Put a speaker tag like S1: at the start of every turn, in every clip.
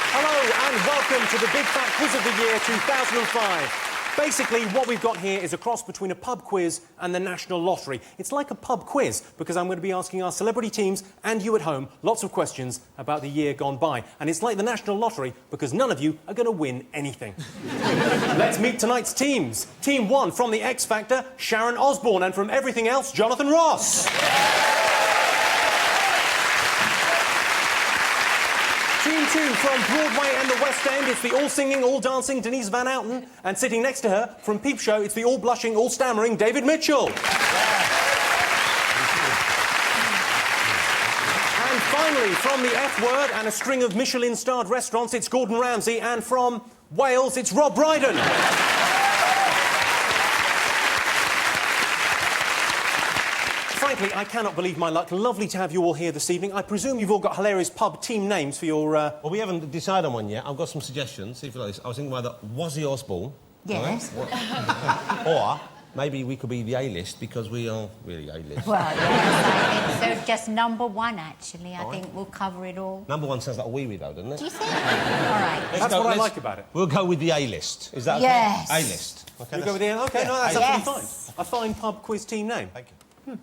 S1: Hello and welcome to the Big Fat Quiz of the Year 2005. Basically, what we've got here is a cross between a pub quiz and the National Lottery. It's like a pub quiz, because I'm going to be asking our celebrity teams and you at home lots of questions about the year gone by. And it's like the National Lottery, because none of you are going to win anything. Let's meet tonight's teams. Team 1 from The X Factor, Sharon Osbourne, and from everything else, Jonathan Ross. Team 2 from Broadway and the West End, it's the all-singing, all-dancing Denise van Outen. And sitting next to her, from Peep Show, it's the all-blushing, all-stammering David Mitchell. And finally, from the F Word and a string of Michelin-starred restaurants, it's Gordon Ramsay. And from Wales, it's Rob Brydon. Frankly, I cannot believe my luck. Lovely to have you all here this evening. I presume you've all got hilarious pub team names for your...
S2: Well, we haven't decided on one yet. I've got some suggestions. See if you like this. I was thinking either Wazzy Osbourne...
S3: Yes.
S2: Right? Or maybe we could be the A-list, because we are really A-list.
S3: Well, yes, I think so. Just number one, actually. I think we'll cover it all.
S2: Number one sounds like a wee-wee, though, doesn't it?
S3: Do you think? All right.
S1: That's what I like about it.
S2: We'll go with the A-list. Is that okay?
S3: Yes.
S2: A-list. Okay,
S1: You'll go with the... OK,
S2: yeah,
S1: no, that's
S3: yes.
S1: absolutely fine. A fine pub quiz team name.
S2: Thank you.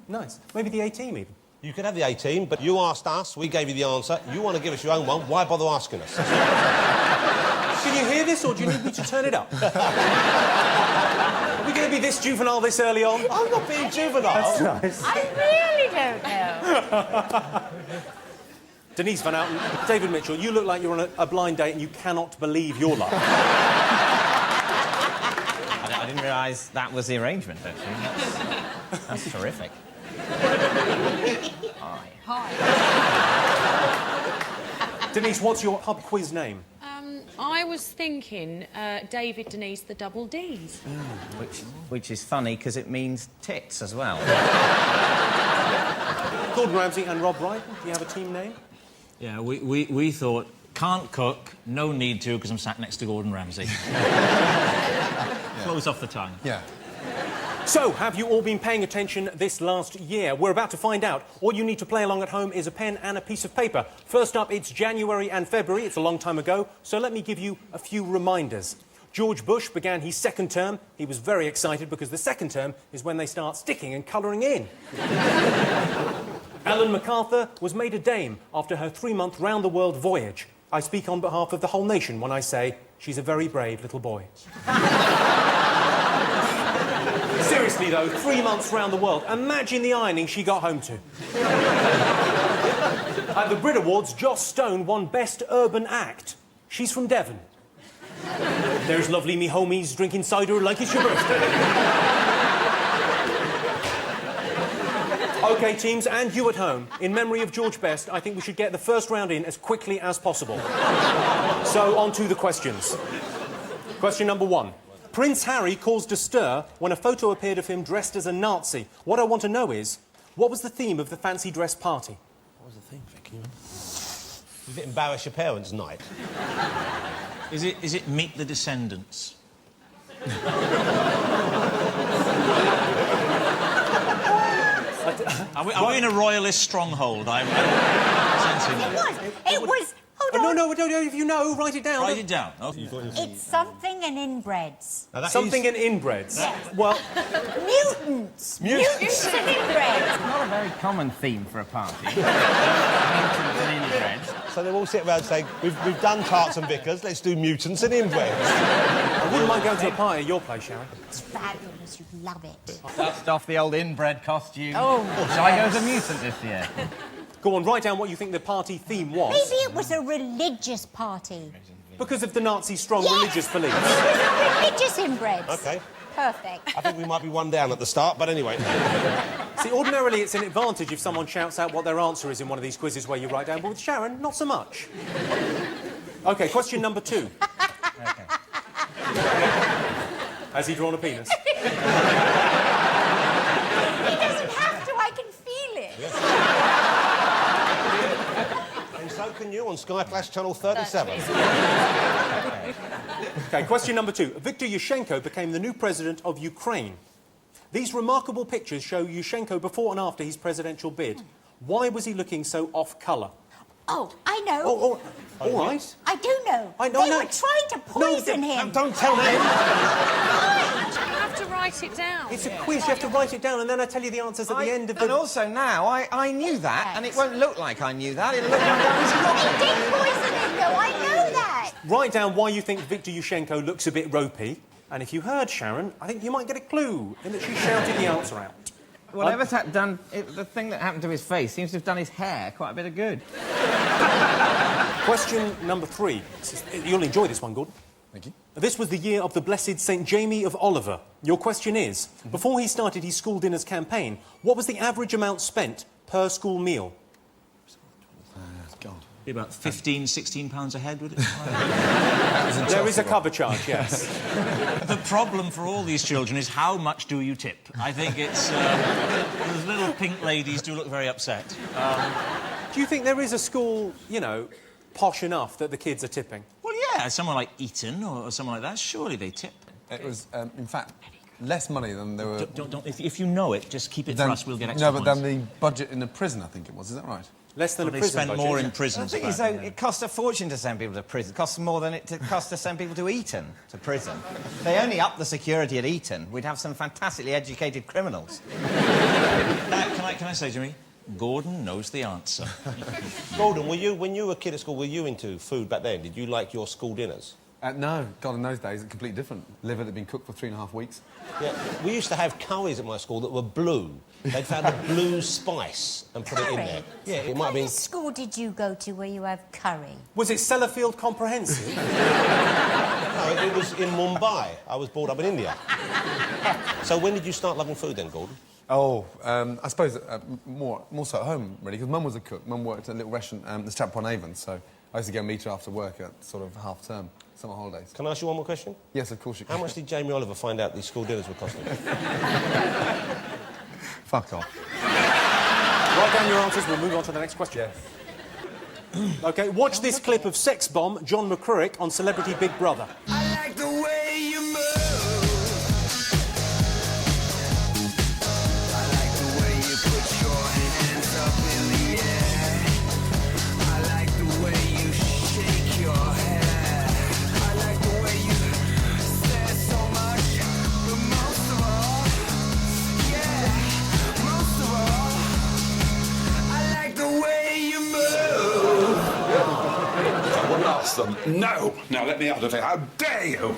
S1: Nice. Maybe the A-team, even.
S2: You could have the A-team, but you asked us, we gave you the answer. You want to give us your own one, why bother asking us?
S1: Can you hear this, or do you need me to turn it up? Are we going to be this juvenile this early on?
S2: I'm not being juvenile.
S1: That's nice.
S3: I really don't know.
S1: Denise van Outen, David Mitchell, you look like you're on a blind date and you cannot believe your luck.
S4: I didn't realise that was the arrangement, actually. That's terrific.
S3: Hi.
S1: Denise, what's your pub quiz name?
S5: I was thinking David, Denise, the double Ds.
S4: Which is funny, because it means tits as well.
S1: Gordon Ramsay and Rob Brydon, do you have a team name?
S6: Yeah, we thought, can't cook, no need to, because I'm sat next to Gordon Ramsay. Flows off the tongue.
S1: Yeah. So, have you all been paying attention this last year? We're about to find out. All you need to play along at home is a pen and a piece of paper. First up, it's January and February. It's a long time ago, so let me give you a few reminders. George Bush began his second term. He was very excited because the second term is when they start sticking and colouring in. Ellen MacArthur was made a dame after her 3-month round-the-world voyage. I speak on behalf of the whole nation when I say she's a very brave little boy. Seriously, though, 3 months round the world. Imagine the ironing she got home to. At the Brit Awards, Joss Stone won Best Urban Act. She's from Devon. There's lovely me homies drinking cider like it's your birthday. OK, teams, and you at home, in memory of George Best, I think we should get the first round in as quickly as possible. So, on to the questions. Question number 1. Prince Harry caused a stir when a photo appeared of him dressed as a Nazi. What I want to know is, what was the theme of the fancy dress party?
S2: What was the thing, Vicky? Did it embarrass your parents' night?
S6: Is it Meet the Descendants? Are we in a royalist stronghold? I'm sensing that.
S3: It was... Hold on.
S1: No, if you know, write it down.
S6: Write it down. Oh.
S3: It's something and inbreds.
S1: Something in inbreds.
S3: Yes.
S1: Well...
S3: Mutants. Mutants and inbreds.
S4: Not a very common theme for a party. Mutants and inbreds.
S2: So they all sit around saying, we've done tarts and vicars, let's do mutants and inbreds.
S1: I wouldn't mind going to a party at your place, Sharon.
S3: It's fabulous. You'd love it.
S4: Dust off the old inbred costume.
S3: Oh.
S4: Shall I go as a mutant this year?
S1: Go on, write down what you think the party theme was.
S3: Maybe it was a religious party.
S1: Because of the Nazi strong religious beliefs.
S3: It was a religious inbreds.
S2: OK.
S3: Perfect.
S2: I think we might be one down at the start, but anyway.
S1: See, ordinarily it's an advantage if someone shouts out what their answer is in one of these quizzes where you write down, but with Sharon, not so much. OK, question number 2.
S4: OK.
S1: Has he drawn a penis?
S3: He doesn't have to. I can feel it.
S2: And so can you on Sky Flash Channel 37.
S1: OK, question number 2. Viktor Yushchenko became the new president of Ukraine. These remarkable pictures show Yushchenko before and after his presidential bid. Why was he looking so off-colour?
S3: Oh, I know.
S1: Oh, all right.
S3: I do know.
S1: I know,
S3: They
S1: no.
S3: were trying to poison him.
S2: Don't tell me.
S5: You have to write it down.
S1: It's a quiz. You have to write it down, and then I tell you the answers at the end of the...
S4: And also now, I knew that, and it won't look like I knew that. It'll look like I was
S3: He did poison him, though. I know that.
S1: Write down why you think Viktor Yushchenko looks a bit ropey, and if you heard Sharon, I think you might get a clue in that she shouted the answer out.
S4: Whatever's done, the thing that happened to his face seems to have done his hair quite a bit of good.
S1: Question number 3. You'll enjoy this one, Gordon.
S7: Thank you.
S1: This was the year of the blessed St. Jamie of Oliver. Your question is, before he started his school dinners campaign, what was the average amount spent per school meal?
S7: God.
S6: Be about 15, 16 pounds a head, would it?
S1: There is a cover charge, yes.
S6: The problem for all these children is how much do you tip? I think it's... those little pink ladies do look very upset.
S1: Do you think there is a school, you know, posh enough that the kids are tipping?
S6: Well, yeah, someone like Eton or someone like that, surely they tip.
S7: It was, in fact, less money than there were...
S6: If you know it, just keep it for us, we'll get extra
S7: No, but
S6: points.
S7: than the budget in a prison, I think it was. Is that right?
S1: Less than
S6: Well,
S1: a
S6: they
S1: prison
S6: spend
S1: budget.
S6: more in
S4: The
S6: prisons.
S4: thing is, though, it costs a fortune to send people to prison. It costs more than it costs to send people to Eton, to prison. They only up the security at Eton. We'd have some fantastically educated criminals.
S6: Can I say, Jimmy? Gordon knows the answer.
S2: Gordon, when you were a kid at school, were you into food back then? Did you like your school dinners?
S7: No. God, in those days, it's completely different. Liver that had been cooked for 3.5 weeks.
S2: Yeah. We used to have curries at my school that were blue. They'd found a blue spice and put it in there. Yeah, it might have been...
S3: What school did you go to where you have curry?
S1: Was it Sellafield Comprehensive?
S2: No, it was in Mumbai. I was brought up in India. So when did you start loving food then, Gordon?
S7: Oh, I suppose more so at home, really, because Mum was a cook. Mum worked at a little restaurant, the Stratpon Avon, so I used to go meet her after work at sort of half-term, summer holidays.
S2: Can I ask you one more question?
S7: Yes, of course you can.
S2: How much did Jamie Oliver find out these school dinners were costing?
S7: Fuck off.
S1: Write down your answers, we'll move on to the next question. OK, watch this clip of sex bomb John McCririck on Celebrity Big Brother.
S8: I like the way you move. I like the way you put your hands up in the air. I like the way you shake your hair. I like the way you say so much, but most of all, yeah, most of all, I like the way you move.
S9: We'll ask them. No! Now let me out of here. How dare you!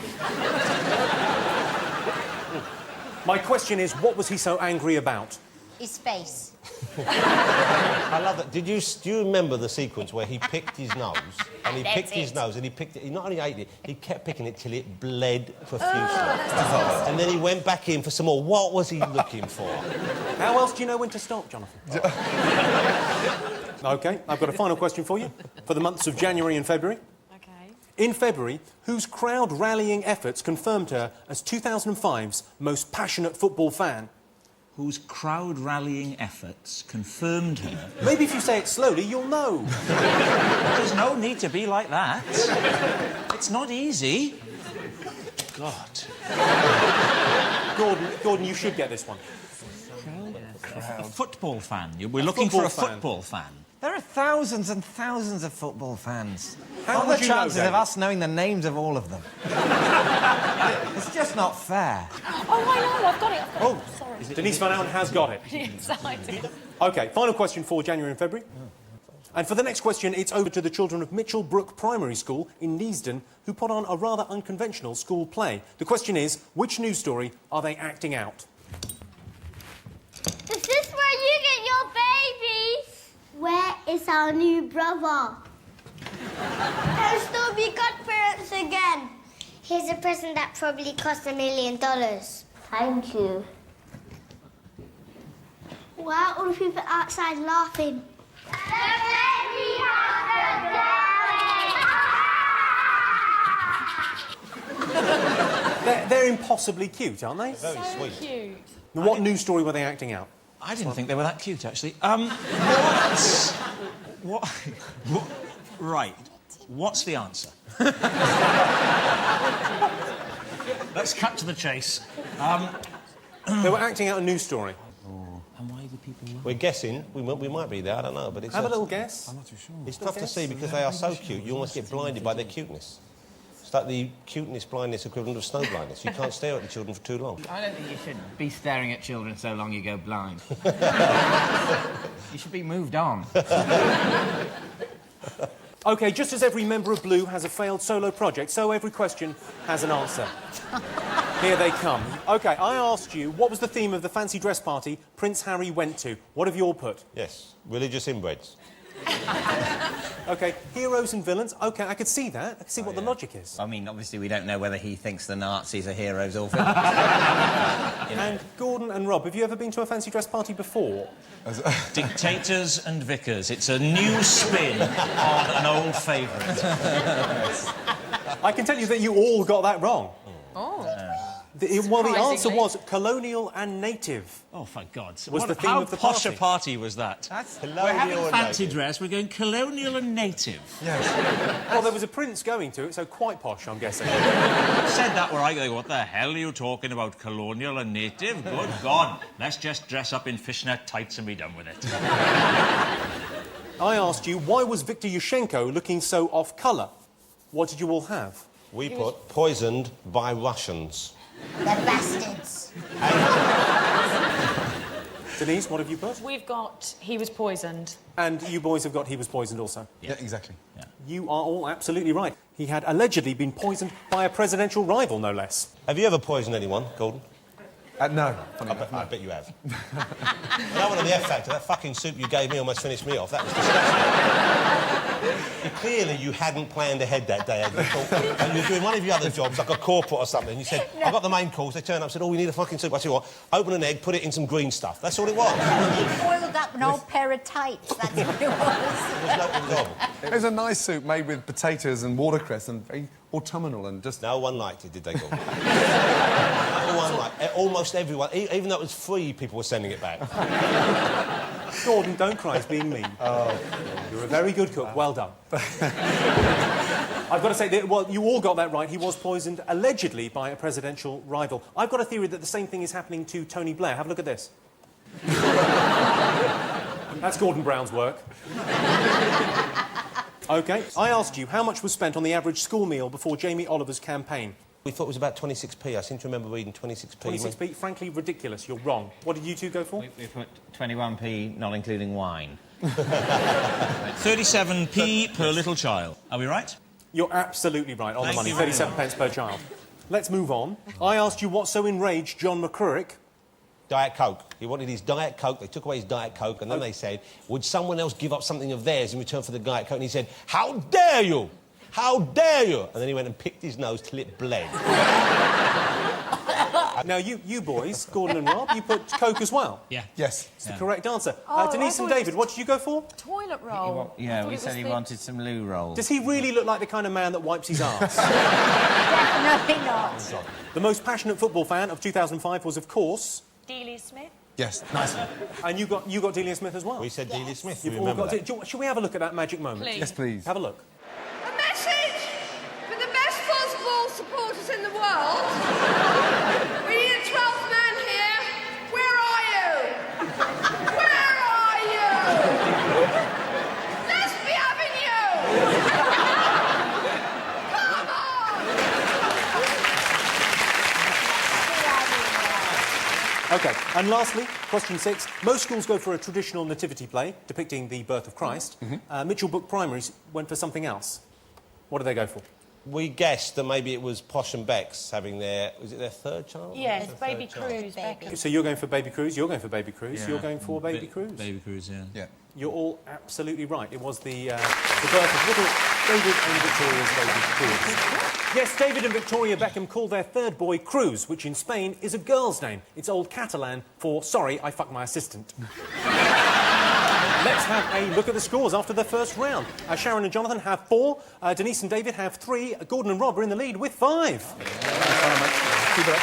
S1: My question is, what was he so angry about?
S3: His face.
S2: I love that. Do you remember the sequence where he picked his nose and he
S3: That's
S2: picked his
S3: it.
S2: nose and he picked it? He not only ate it, he kept picking it till it bled profusely. And then he went back in for some more. What was he looking for?
S1: How else do you know when to stop, Jonathan? OK, I've got a final question for you for the months of January and February.
S5: OK.
S1: In February, whose crowd rallying efforts confirmed her as 2005's most passionate football fan?
S6: Whose crowd rallying efforts confirmed her.
S1: Maybe if you say it slowly, you'll know.
S6: There's no need to be like that. It's not easy. God.
S1: Gordon, you should get this one.
S6: A football fan. We're looking for a football fan.
S4: There are thousands and thousands of football fans.
S1: How
S4: What are
S1: would
S4: the
S1: you know,
S4: chances of
S1: David?
S4: us knowing the names of all of them? It's just not fair.
S5: Oh, I know, I've got it.
S1: Oh,
S5: sorry.
S1: Denise van Outen has got it.
S5: Yes, I did.
S1: OK, final question for January and February. And for the next question, it's over to the children of Mitchell Brook Primary School in Neasden, who put on a rather unconventional school play. The question is, which news story are they acting out?
S10: Is this where you get your babies? Where is our new brother? I'll still be godparents again. Here's a present that probably cost $1 million. Thank you. Why are all the people outside laughing? The baby has
S1: They're impossibly cute, aren't they?
S2: Very sweet.
S5: Cute.
S1: What news story were they acting out?
S6: I didn't think they were that cute, actually. What? Right. What's the answer? Let's cut to the chase.
S1: They were acting out a news story.
S6: And why do people laugh?
S2: We're guessing. We might be there, I don't know, but it's...
S1: Have a little guess.
S7: I'm not too sure.
S2: It's tough to see because they are so cute, you almost get blinded by their cuteness. It's like the cuteness blindness equivalent of snow blindness. You can't stare at the children for too long.
S4: I don't think you should be staring at children so long you go blind. You should be moved on.
S1: OK, just as every member of Blue has a failed solo project, so every question has an answer. Here they come. OK, I asked you, what was the theme of the fancy dress party Prince Harry went to? What have you all put?
S2: Yes, religious inbreds.
S1: OK, heroes and villains. OK, I could see that. I could see what the logic is.
S4: I mean, obviously, we don't know whether he thinks the Nazis are heroes or villains.
S1: And Gordon and Rob, have you ever been to a fancy dress party before?
S6: Dictators and vicars. It's a new spin on an old favourite.
S1: I can tell you that you all got that wrong.
S5: Oh.
S1: The answer was colonial and native.
S6: Oh, for God's sake.
S1: Was the theme
S6: How
S1: of the
S6: posh
S1: party.
S6: a party was that?
S2: Colonial
S6: We're having
S2: and
S6: fancy
S2: native.
S6: dress, we're going colonial and native.
S1: Well, there was a prince going to it, so quite posh, I'm guessing.
S6: Said that where I go, what the hell are you talking about, colonial and native? Good God, let's just dress up in fishnet tights and be done with it.
S1: I asked you, why was Viktor Yushchenko looking so off-colour? What did you all have?
S2: We put poisoned by Russians.
S10: The bastards.
S1: Denise, what have you put?
S5: We've got he was poisoned.
S1: And you boys have got he was poisoned also.
S7: Yeah, exactly.
S6: Yeah.
S1: You are all absolutely right. He had allegedly been poisoned by a presidential rival, no less.
S2: Have you ever poisoned anyone, Gordon?
S7: No. Funny enough,
S2: I bet you have. That one on the F Factor, that fucking soup you gave me almost finished me off. That was disgusting. Clearly, you hadn't planned ahead that day. You thought, and you were doing one of your other jobs, like a corporate or something. You said, I got the main course. They turned up and said, oh, we need a fucking soup. I said, what? Open an egg, put it in some green stuff. That's all it was.
S3: He boiled up an old pair of tights, that's what it was.
S7: It was a nice soup made with potatoes and watercress and very autumnal and just...
S2: No one liked it, did they, Gordon? No one liked it. Almost everyone. Even though it was free, people were sending it back.
S1: Gordon, don't cry, it's being mean. Oh. You're a very good cook, well done. I've got to say, well, you all got that right. He was poisoned, allegedly, by a presidential rival. I've got a theory that the same thing is happening to Tony Blair. Have a look at this. That's Gordon Brown's work. OK, I asked you how much was spent on the average school meal before Jamie Oliver's campaign.
S2: We thought it was about 26p. I seem to remember reading 26p.
S1: 26p? Frankly, ridiculous. You're wrong. What did you two go for?
S4: We put 21p, not including wine.
S6: 37p per little child. Are we right?
S1: You're absolutely right on the
S6: Thank
S1: money.
S6: you very
S1: 37 pence per child. Let's move on. I asked you what so enraged John McCririck.
S2: Diet Coke. He wanted his Diet Coke. They took away his Diet Coke, and then they said, would someone else give up something of theirs in return for the Diet Coke? And he said, how dare you? How dare you? And then he went and picked his nose till it bled.
S1: Now, you boys, Gordon and Rob, you put Coke as well.
S6: Yeah.
S7: Yes.
S1: It's the correct answer.
S5: Oh,
S1: Denise
S5: I
S1: and
S5: thought it
S1: David, what did you go for?
S5: Toilet roll.
S4: Yeah,
S5: I
S4: we
S5: thought
S4: said
S5: it
S4: he
S5: was
S4: wanted some loo rolls.
S1: Does he really look like the kind of man that wipes his arse?
S3: Definitely not.
S1: The most passionate football fan of 2005 was, of course...
S5: Dealey Smith.
S7: Yes, nice.
S1: And you got Delia Smith as well.
S2: We said Dealey Smith.
S1: You've
S2: We
S1: all
S2: remember
S1: got
S2: that.
S1: Shall we have a look at that magic moment?
S5: Please.
S7: Yes, please.
S1: Have a look.
S11: A message for the best football supporters in the world. We need a 12th man here. Where are you? Where are you? Let's be having you. Come on.
S1: OK, and lastly, question 6. Most schools go for a traditional nativity play depicting the birth of Christ. Mitchell Brook Primaries went for something else. What did they go for?
S2: We guessed that maybe it was Posh and Bex having their... Was it their third child?
S5: Yes,
S2: Their
S5: Baby
S2: third child.
S5: Cruise. Beckham.
S1: So you're going for Baby Cruise, you're going for Baby Cruise, you're going for Baby Cruise.
S6: Baby Cruise, yeah.
S7: Yeah.
S1: You're all absolutely right. It was the birth of little David and Victoria's Baby Cruise. Yes, David and Victoria Beckham called their third boy Cruz, which in Spain is a girl's name. It's Old Catalan for, sorry, I fucked my assistant. Let's have a look at the scores after the first round. Sharon and Jonathan have 4, Denise and David have 3, Gordon and Rob are in the lead with 5.
S7: Keep it up.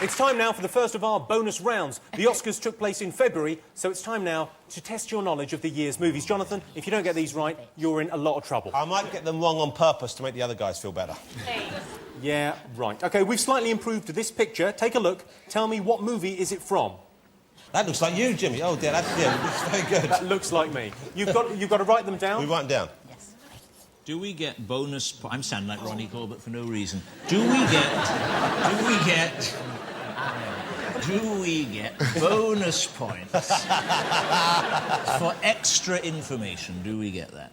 S1: It's time now for the first of our bonus rounds. The Oscars took place in February, so it's time now to test your knowledge of the year's movies. Jonathan, if you don't get these right, you're in a lot of trouble.
S2: I might get them wrong on purpose to make the other guys feel better.
S5: Please.
S1: Yeah, right. OK, we've slightly improved this picture. Take a look. Tell me what movie is it from?
S2: That looks like you, Jimmy. Oh, dear, that's very good.
S1: That looks like me. You've got to write them down.
S2: We write them down.
S3: Yes.
S6: Do we get bonus... I'm sounding like Ronnie Corbett for no reason. Do we get bonus points for extra information? Do we get that?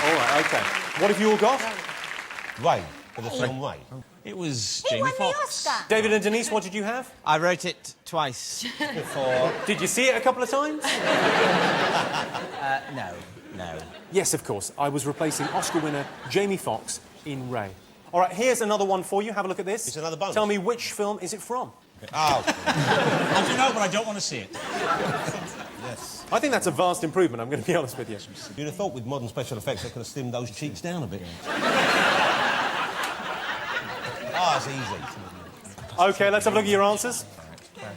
S1: All right, OK. What have you all got?
S2: Ray, for the film Ray.
S6: It was
S3: He
S6: Jamie
S3: won the
S6: Foxx.
S3: Oscar.
S1: David and Denise, what did you have?
S4: I wrote it twice before.
S1: Did you see it a couple of times?
S4: No.
S1: Yes, of course. I was replacing Oscar winner Jamie Foxx in Ray. All right, here's another one for you. Have a look at this.
S2: It's another bonus.
S1: Tell me which film is it from?
S2: Oh.
S6: I do know, but I don't want to see it.
S2: Yes.
S1: I think that's a vast improvement, I'm going to be honest with you.
S2: You'd have thought with modern special effects they could have slimmed those cheeks down a bit. Ah, it's easy.
S1: OK, let's have a look at your answers.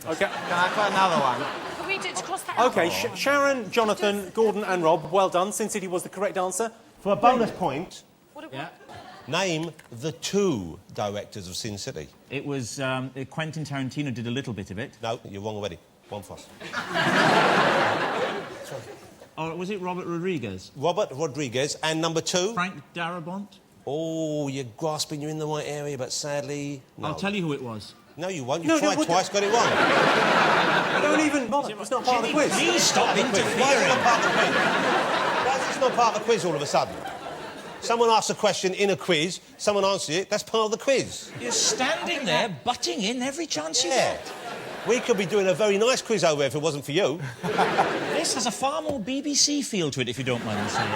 S1: OK.
S4: Can I put another one?
S5: Can we just cross that
S1: OK,
S5: out?
S1: Sharon, Jonathan, Gordon and Rob, well done. Sin City was the correct answer.
S2: For a bonus point,
S6: Yeah.
S2: name the 2 directors of Sin City.
S6: It was Quentin Tarantino did a little bit of it.
S2: No, you're wrong already. One for us.
S6: Or was it Robert Rodriguez?
S2: Robert Rodriguez. And number 2?
S6: Frank Darabont?
S2: Oh, you're grasping, you're in the right area, but sadly, no.
S6: I'll tell you who it was.
S2: No, you won't. You
S1: No,
S2: tried twice, got it wrong.
S1: Don't even bother. It's not part of the quiz.
S6: Please stop
S2: Why is it
S6: interfering.
S2: not part of the quiz? Why is this not part of the quiz all of a sudden? Someone asks a question in a quiz, someone answers it, that's part of the quiz.
S6: You're standing there, butting in every chance you
S2: Yeah.
S6: get.
S2: We could be doing a very nice quiz over here if it wasn't for you.
S6: This has a far more BBC feel to it, if you don't mind me saying.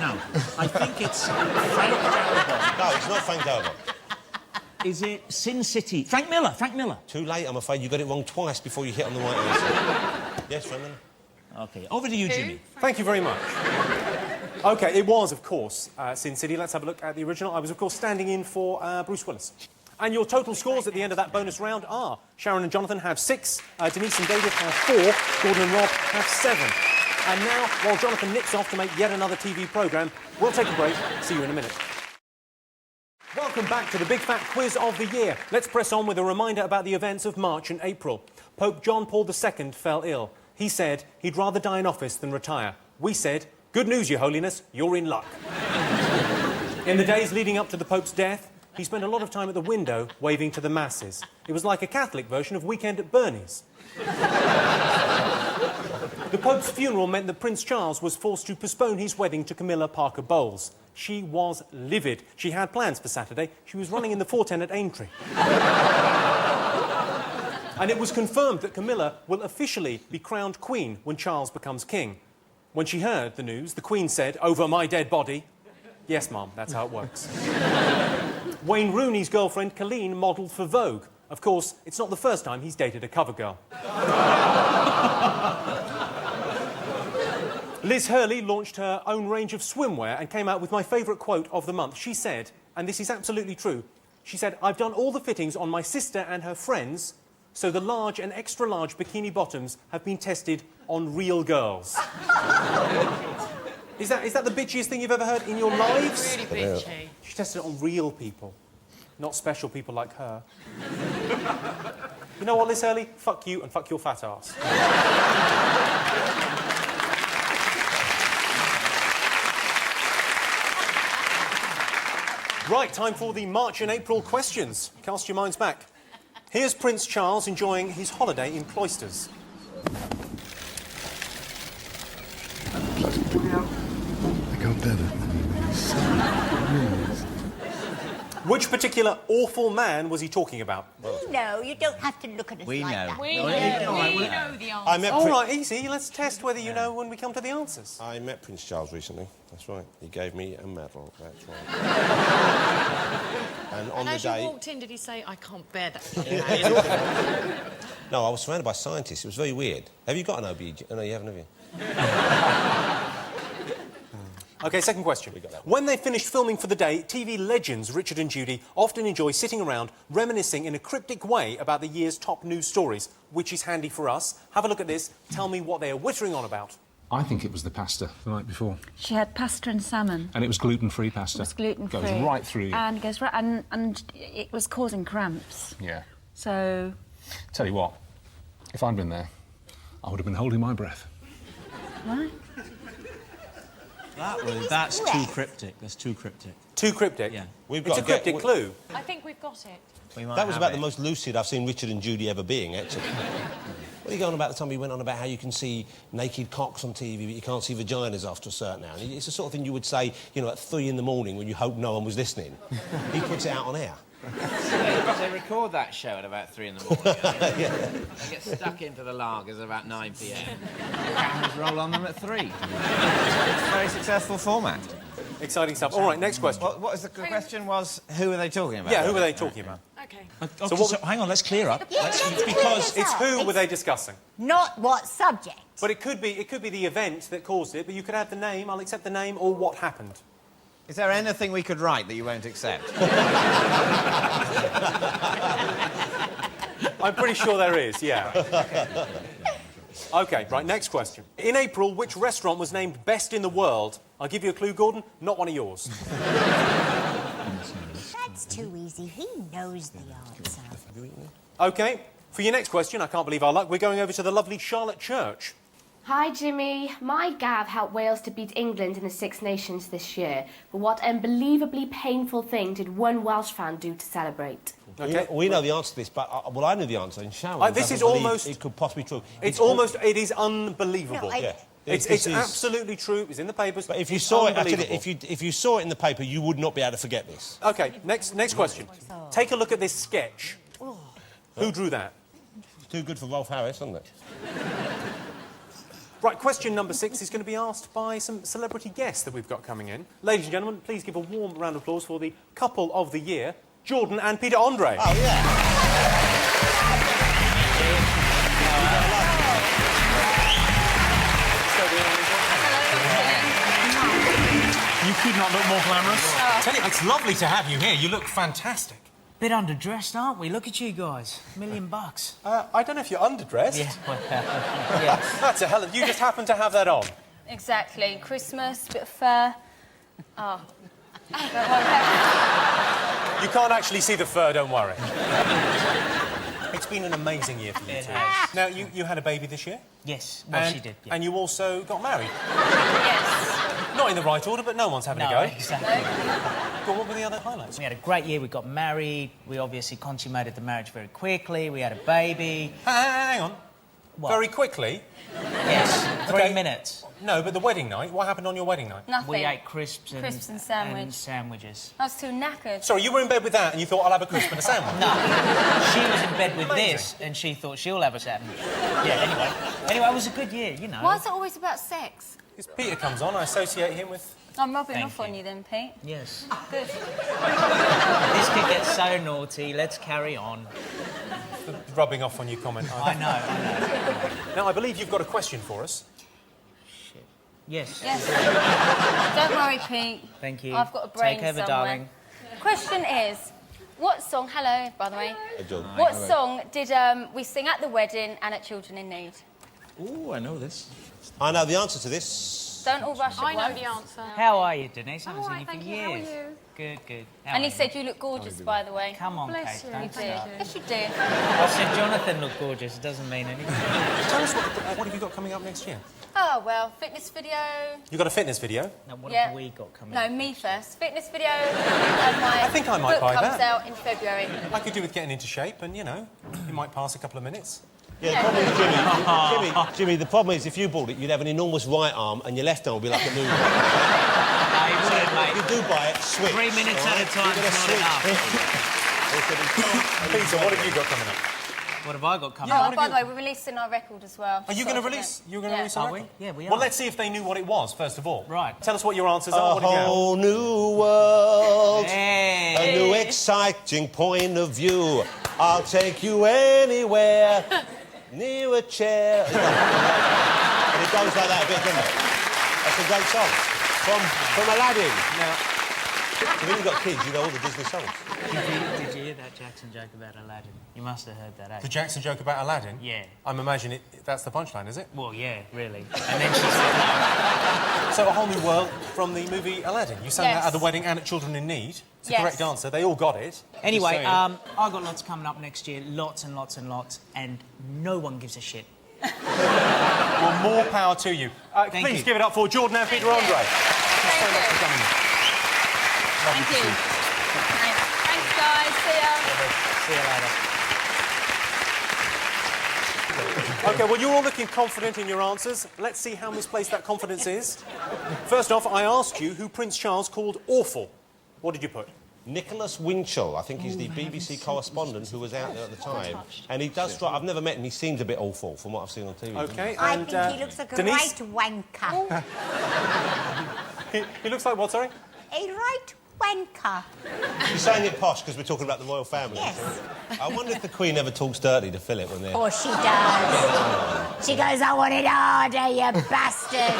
S6: Now, I think it's Frank Darabont.
S2: No, it's not Frank Darabont.
S6: Is it Sin City? Frank Miller.
S2: Too late, I'm afraid. You got it wrong twice before you hit on the right answer. Yes, Frank Miller?
S6: OK, over to you, Jimmy.
S1: Thank you very much. OK, it was, of course, Sin City. Let's have a look at the original. I was, of course, standing in for Bruce Willis. And your total scores at the end of that bonus round are Sharon and Jonathan have 6, Denise and David have 4, Gordon and Rob have 7. And now, while Jonathan nips off to make yet another TV programme, we'll take a break. See you in a minute. Welcome back to the Big Fat Quiz of the Year. Let's press on with a reminder about the events of March and April. Pope John Paul II fell ill. He said he'd rather die in office than retire. We said, good news, Your Holiness, you're in luck. In the days leading up to the Pope's death, he spent a lot of time at the window waving to the masses. It was like a Catholic version of Weekend at Bernie's. The Pope's funeral meant that Prince Charles was forced to postpone his wedding to Camilla Parker Bowles. She was livid. She had plans for Saturday. She was running in the 410 at Aintree. And it was confirmed that Camilla will officially be crowned Queen when Charles becomes King. When she heard the news, the Queen said, over my dead body. Yes, Mum, that's how it works. Wayne Rooney's girlfriend, Colleen, modelled for Vogue. Of course, it's not the first time he's dated a cover girl. Liz Hurley launched her own range of swimwear and came out with my favourite quote of the month. She said, and this is absolutely true, she said, I've done all the fittings on my sister and her friends, so the large and extra large bikini bottoms have been tested on real girls. Is that the bitchiest thing you've ever heard in your lives?
S5: Really bitchy.
S1: She tested it on real people, not special people like her. You know what, Liz Hurley? Fuck you and fuck your fat ass. Right, time for the March and April questions. Cast your minds back. Here's Prince Charles enjoying his holiday in Cloisters.
S12: I got better.
S1: Which particular awful man was he talking about?
S3: No, you don't have to look at us
S4: We
S3: like
S4: know.
S3: that.
S5: We know the answer.
S2: I met
S1: All right, easy. Let's test whether you know when we come to the answers.
S2: I met Prince Charles recently. That's right. He gave me a medal. That's right. And on
S5: And
S2: the
S5: as you
S2: day...
S5: walked in, did he say, I can't bear that?
S2: No, I was surrounded by scientists. It was very weird. Have you got an OB? Oh, no, you haven't, have you?
S1: OK, second question. When they finished filming for the day, TV legends Richard and Judy often enjoy sitting around reminiscing in a cryptic way about the year's top news stories, which is handy for us. Have a look at this. Tell me what they are whittering on about.
S13: I think it was the pasta the night before.
S14: She had pasta and salmon.
S13: And it was gluten-free pasta.
S14: It was gluten-free.
S13: Goes right through you.
S14: And goes right... And it was causing cramps.
S13: Yeah.
S14: So...
S13: Tell you what, if I'd been there, I would have been holding my breath.
S14: What?
S6: That's too cryptic. That's too cryptic.
S1: Too cryptic?
S6: Yeah.
S1: It's a cryptic clue.
S5: I think we've got it.
S2: That was about the most lucid I've seen Richard and Judy ever being, actually. What are you going on about the time he went on about how you can see naked cocks on TV, but you can't see vaginas after a certain hour? And it's the sort of thing you would say, you know, at 3 in the morning when you hope no one was listening. He puts it out on air.
S15: They record that show at about 3 in the morning.
S2: Yeah.
S15: They get stuck into the lagers about 9 p.m. Cameras roll on them at 3.
S4: It's a very successful format.
S1: Exciting stuff. All right, next question.
S4: What was the question was, who are they talking about?
S1: Yeah, who were they talking about?
S5: OK.
S6: So hang on, let's clear up.
S1: Because it's who were they discussing?
S3: Not what subject.
S1: But it could be the event that caused it, but you could have the name, I'll accept the name, or what happened.
S4: Is there anything we could write that you won't accept?
S1: I'm pretty sure there is, yeah. OK, right, next question. In April, which restaurant was named Best in the World? I'll give you a clue, Gordon, not one of yours.
S3: That's too easy. He knows the answer.
S1: OK, for your next question, I can't believe our luck, we're going over to the lovely Charlotte Church.
S16: Hi, Jimmy. My Gav helped Wales to beat England in the Six Nations this year. But what unbelievably painful thing did one Welsh fan do to celebrate?
S2: Okay. We know the answer to this, but well, I knew the answer. And Sharon,
S1: this is almost.
S2: It could possibly be true.
S1: It is unbelievable.
S2: No, yeah.
S1: It's absolutely true. It's in the papers.
S2: But if you saw it, actually, if you saw it in the paper, you would not be able to forget this.
S1: Okay. Next question. Take a look at this sketch. Who drew that?
S2: It's too good for Rolf Harris, isn't it?
S1: Right, question number 6 is going to be asked by some celebrity guests that we've got coming in. Ladies and gentlemen, please give a warm round of applause for the couple of the year, Jordan and Peter Andre.
S2: Oh, yeah.
S1: You could not look more glamorous. Tell you, it's lovely to have you here. You look fantastic.
S17: Bit underdressed, aren't we? Look at you guys. $1 million.
S1: I don't know if you're underdressed.
S17: Yeah, well, yes.
S1: That's a hell of... You just happen to have that on.
S16: Exactly. Christmas, bit of fur. Oh.
S1: You can't actually see the fur, don't worry. It's been an amazing year for you two. Now, you had a baby this year?
S17: Yes, well, she did. Yeah.
S1: And you also got married?
S16: Yes.
S1: Not in the right order, but no one's having a go.
S17: Exactly.
S1: Well, what were the other highlights?
S17: We had a great year. We got married. We obviously consummated the marriage very quickly. We had a baby.
S1: Hang on.
S17: What?
S1: Very quickly?
S17: Yes, 3 minutes.
S1: No, but the wedding night, what happened on your wedding night?
S16: Nothing.
S17: We ate crisps and
S16: sandwiches. I was too knackered.
S1: Sorry, you were in bed with that and you thought, I'll have a crisp and a sandwich?
S17: No. She was in bed with this and she thought she'll have a sandwich. Yeah, anyway, it was a good year, you know.
S16: Why is it always about sex?
S1: Because Peter comes on, I associate him with...
S16: I'm rubbing off on you then, Pete.
S17: Yes.
S16: Good.
S17: This kid gets so naughty. Let's carry on.
S1: The rubbing off on you comment.
S17: I know.
S1: Now, I believe you've got a question for us.
S17: Shit. Yes.
S16: Don't worry, Pete.
S17: Thank you.
S16: I've got a brain
S17: Take over,
S16: somewhere.
S17: darling.
S16: Question is, what song... Hello, by the way.
S2: Hey, John.
S16: What song did we sing at the wedding and at Children in Need?
S6: Ooh, I know this.
S2: I know the answer to this.
S16: Don't all rush at
S5: I know
S16: once.
S5: the answer.
S17: How are you, Denise? I haven't seen you for
S5: thank you.
S17: years.
S5: How are you?
S17: Good, good.
S16: And he said you look gorgeous, by the way.
S17: Come on,
S5: Bless
S17: Kate.
S5: you.
S17: Don't
S16: You do.
S17: start.
S16: Yes, you do.
S17: I said Jonathan looked gorgeous. It doesn't mean anything.
S1: Tell us what have you got coming up next year?
S16: Oh, well, fitness video.
S1: You got a fitness video?
S17: Now, what
S16: Yeah.
S17: have we got coming
S16: No,
S17: up?
S16: me first. Fitness video. And my
S1: I think I might
S16: book
S1: buy
S16: comes
S1: that.
S16: out in February.
S1: I could do with getting into shape and, you know, you might pass a couple of minutes.
S2: Yeah, the problem is, Jimmy, the problem is if you bought it, you'd have an enormous right arm and your left arm would be like a new one.
S17: Mate.
S2: If you do buy it, switch.
S17: 3 minutes
S2: all
S17: at a
S2: right?
S17: time
S2: You're
S17: is
S2: gonna
S17: not
S2: switch.
S17: enough.
S1: Peter, what have you got coming up?
S17: What have I got coming
S16: Oh,
S17: up?
S16: by the way, we're releasing our record as well.
S1: Are you going to release? You're going to release a
S17: Are we?
S1: record?
S17: Yeah, we are.
S1: Well, let's see if they knew what it was, first of all.
S17: Right.
S1: Tell us what your answers are.
S2: A
S1: What have you got?
S2: whole new world,
S17: Hey.
S2: a new exciting point of view. I'll take you anywhere, near a chair. And it goes like that a bit, doesn't it? That's a great song. From Aladdin.
S1: Now,
S2: When you've got kids, you know all the Disney songs.
S17: Did you hear that Jackson joke about Aladdin? You must have heard that, eh?
S1: The Jackson joke about Aladdin?
S17: Yeah.
S1: I'm imagining that's the punchline, is it?
S17: Well, yeah, really. And then she said...
S1: So, A Whole New World from the movie Aladdin. You sang
S5: Yes.
S1: that at the wedding and at Children in Need. It's the
S5: Yes.
S1: correct answer. They all got it.
S17: Anyway,
S1: Just saying.
S17: I've got lots coming up next year. Lots and lots and lots. And no one gives a shit.
S1: Well, more power to you. Please give it up for Jordan and Peter Andre. Thanks so much for coming in.
S5: Thank you. Thanks, guys. See ya.
S17: See you later.
S1: OK, well, you're all looking confident in your answers. Let's see how misplaced that confidence is. First off, I asked you who Prince Charles called awful. What did you put?
S2: Nicholas Winchell, I think he's the BBC correspondent who was out there at the time. And he does strike... I've never met him. He seems a bit awful from what I've seen on TV.
S1: OK,
S3: I
S1: and...
S3: think he looks like a
S1: Denise?
S3: right wanker.
S1: He looks like what, sorry?
S3: A right wanker.
S2: You're saying it posh because we're talking about the royal family.
S3: Yes.
S2: I wonder if the Queen ever talks dirty to Philip when they're...
S3: Of course she does. She goes, I want it harder, you bastard.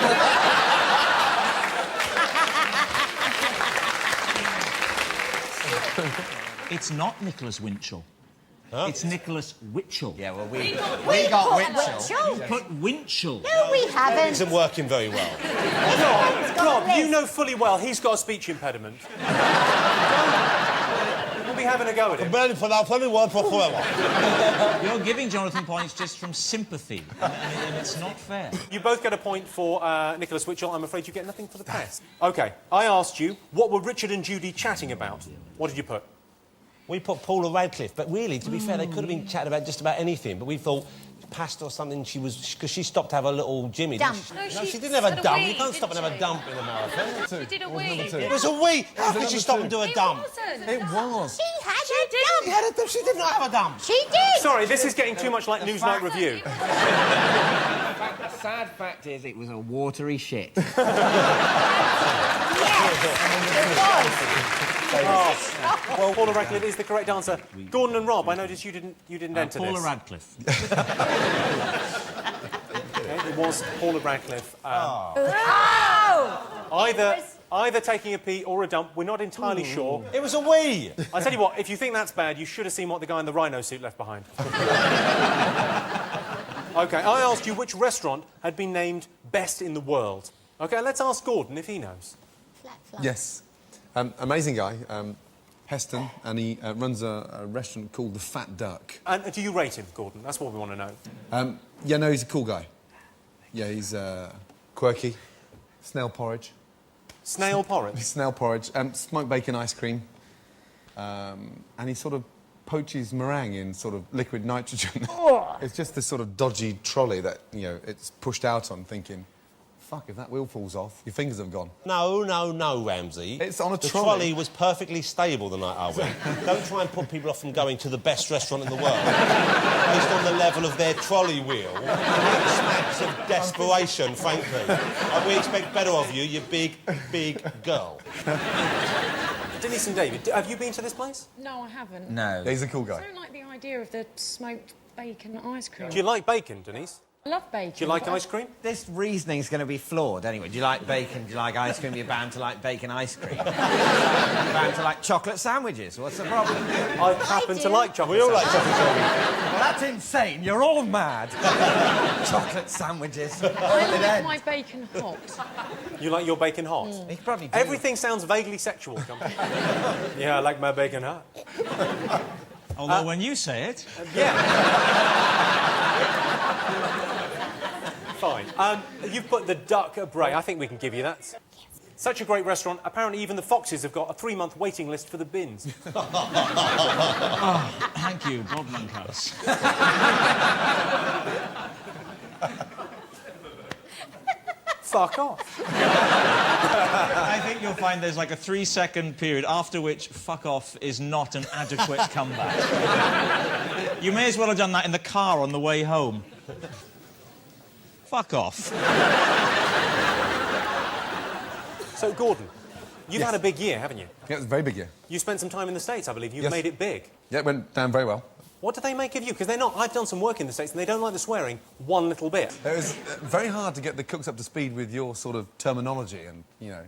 S6: It's not Nicholas Winchell.
S2: Huh?
S6: It's Nicholas Witchell.
S4: Yeah, well, we
S3: We
S4: got
S3: put
S4: Winchell.
S6: You put Winchell.
S3: No, we
S2: It
S3: haven't.
S2: isn't working very well.
S1: Rob, you know fully well he's got a speech impediment. We'll be having a go at him.
S6: You're giving Jonathan points just from sympathy, and it's not fair.
S1: You both get a point for Nicholas Witchell. I'm afraid you get nothing for the press. OK, I asked you, what were Richard and Judy chatting about? What did you put?
S2: We put Paula Radcliffe, but really, to be fair, they could have been chatting about just about anything, but we thought pasta or something, she was... Because she stopped to have a little Jimmy.
S3: Dump.
S2: No,
S5: No,
S2: she didn't have a
S5: had a
S2: dump.
S5: wee,
S2: You can't stop and
S5: didn't
S2: have a
S5: she?
S2: dump in a marathon.
S5: She did a wee.
S2: It was a wee. How could she stop and do a dump?
S7: It was.
S3: She had a dump.
S2: She did not have a dump.
S3: She did.
S1: Sorry, this is getting too much like Newsnight Review.
S15: The sad fact is, it was a watery shit.
S1: Well, Paula Radcliffe is the correct answer. Gordon and Rob, I noticed you didn't enter
S6: Paula
S1: this.
S6: Radcliffe.
S1: Okay, it was Paula Radcliffe.
S3: Oh!
S1: Either taking a pee or a dump, we're not entirely sure.
S2: It was a wee.
S1: I tell you what, if you think that's bad, you should have seen what the guy in the rhino suit left behind. OK, I asked you which restaurant had been named best in the world. OK, let's ask Gordon if he knows.
S7: Yes. Amazing guy, Heston, and he runs a restaurant called The Fat Duck.
S1: And do you rate him, Gordon? That's what we want to know.
S7: Yeah, no, he's a cool guy. Yeah, he's quirky. Snail porridge.
S1: Snail porridge?
S7: Snail porridge. Smoked bacon ice cream. And he sort of poaches meringue in sort of liquid nitrogen. It's just this sort of dodgy trolley that, you know, it's pushed out on thinking, fuck, if that wheel falls off, your fingers have gone.
S2: No, Ramsay.
S7: It's on a
S2: the
S7: trolley.
S2: trolley was perfectly stable the night I went. Don't try and put people off from going to the best restaurant in the world based on the level of their trolley wheel. Snaps of desperation, frankly. And we expect better of you, you big girl.
S1: Denise and David, have you been to this place?
S5: No, I haven't.
S4: No.
S7: Yeah, he's a cool guy.
S5: I don't like the idea of the smoked bacon ice cream.
S1: Do you like bacon, Denise?
S5: I love bacon.
S1: Do you like
S5: but
S1: ice cream?
S4: This reasoning's going to be flawed anyway. Do you like bacon? Do you like ice cream? You're bound to like bacon ice cream. You're bound to like chocolate sandwiches. What's the problem?
S1: I happen to like chocolate.
S2: We all like
S1: sandwiches.
S2: chocolate sandwiches.
S4: Well, that's insane. You're all mad. Chocolate sandwiches.
S5: I like my bacon hot.
S1: You like your bacon hot?
S4: You probably do.
S1: Everything sounds vaguely sexual. Yeah, I like my bacon hot.
S6: Although when you say it...
S1: Yeah. Fine. You've put the Duck at Bray. I think we can give you that. Such a great restaurant. Apparently, even the Foxes have got a 3-month waiting list for the bins.
S6: Oh, thank you, Bodmin House.
S1: Fuck off.
S6: I think you'll find there's like a 3-second period after which fuck off is not an adequate comeback. You may as well have done that in the car on the way home. Fuck off.
S1: So, Gordon, you've
S7: Yes.
S1: had a big year, haven't you?
S7: Yeah, it's a very big year.
S1: You spent some time in the States, I believe. You've
S7: Yes.
S1: made it big.
S7: Yeah, it went down very well.
S1: What do they make of you? Because they're not... I've done some work in the States and they don't like the swearing one little bit.
S7: It was very hard to get the cooks up to speed with your sort of terminology and, you know,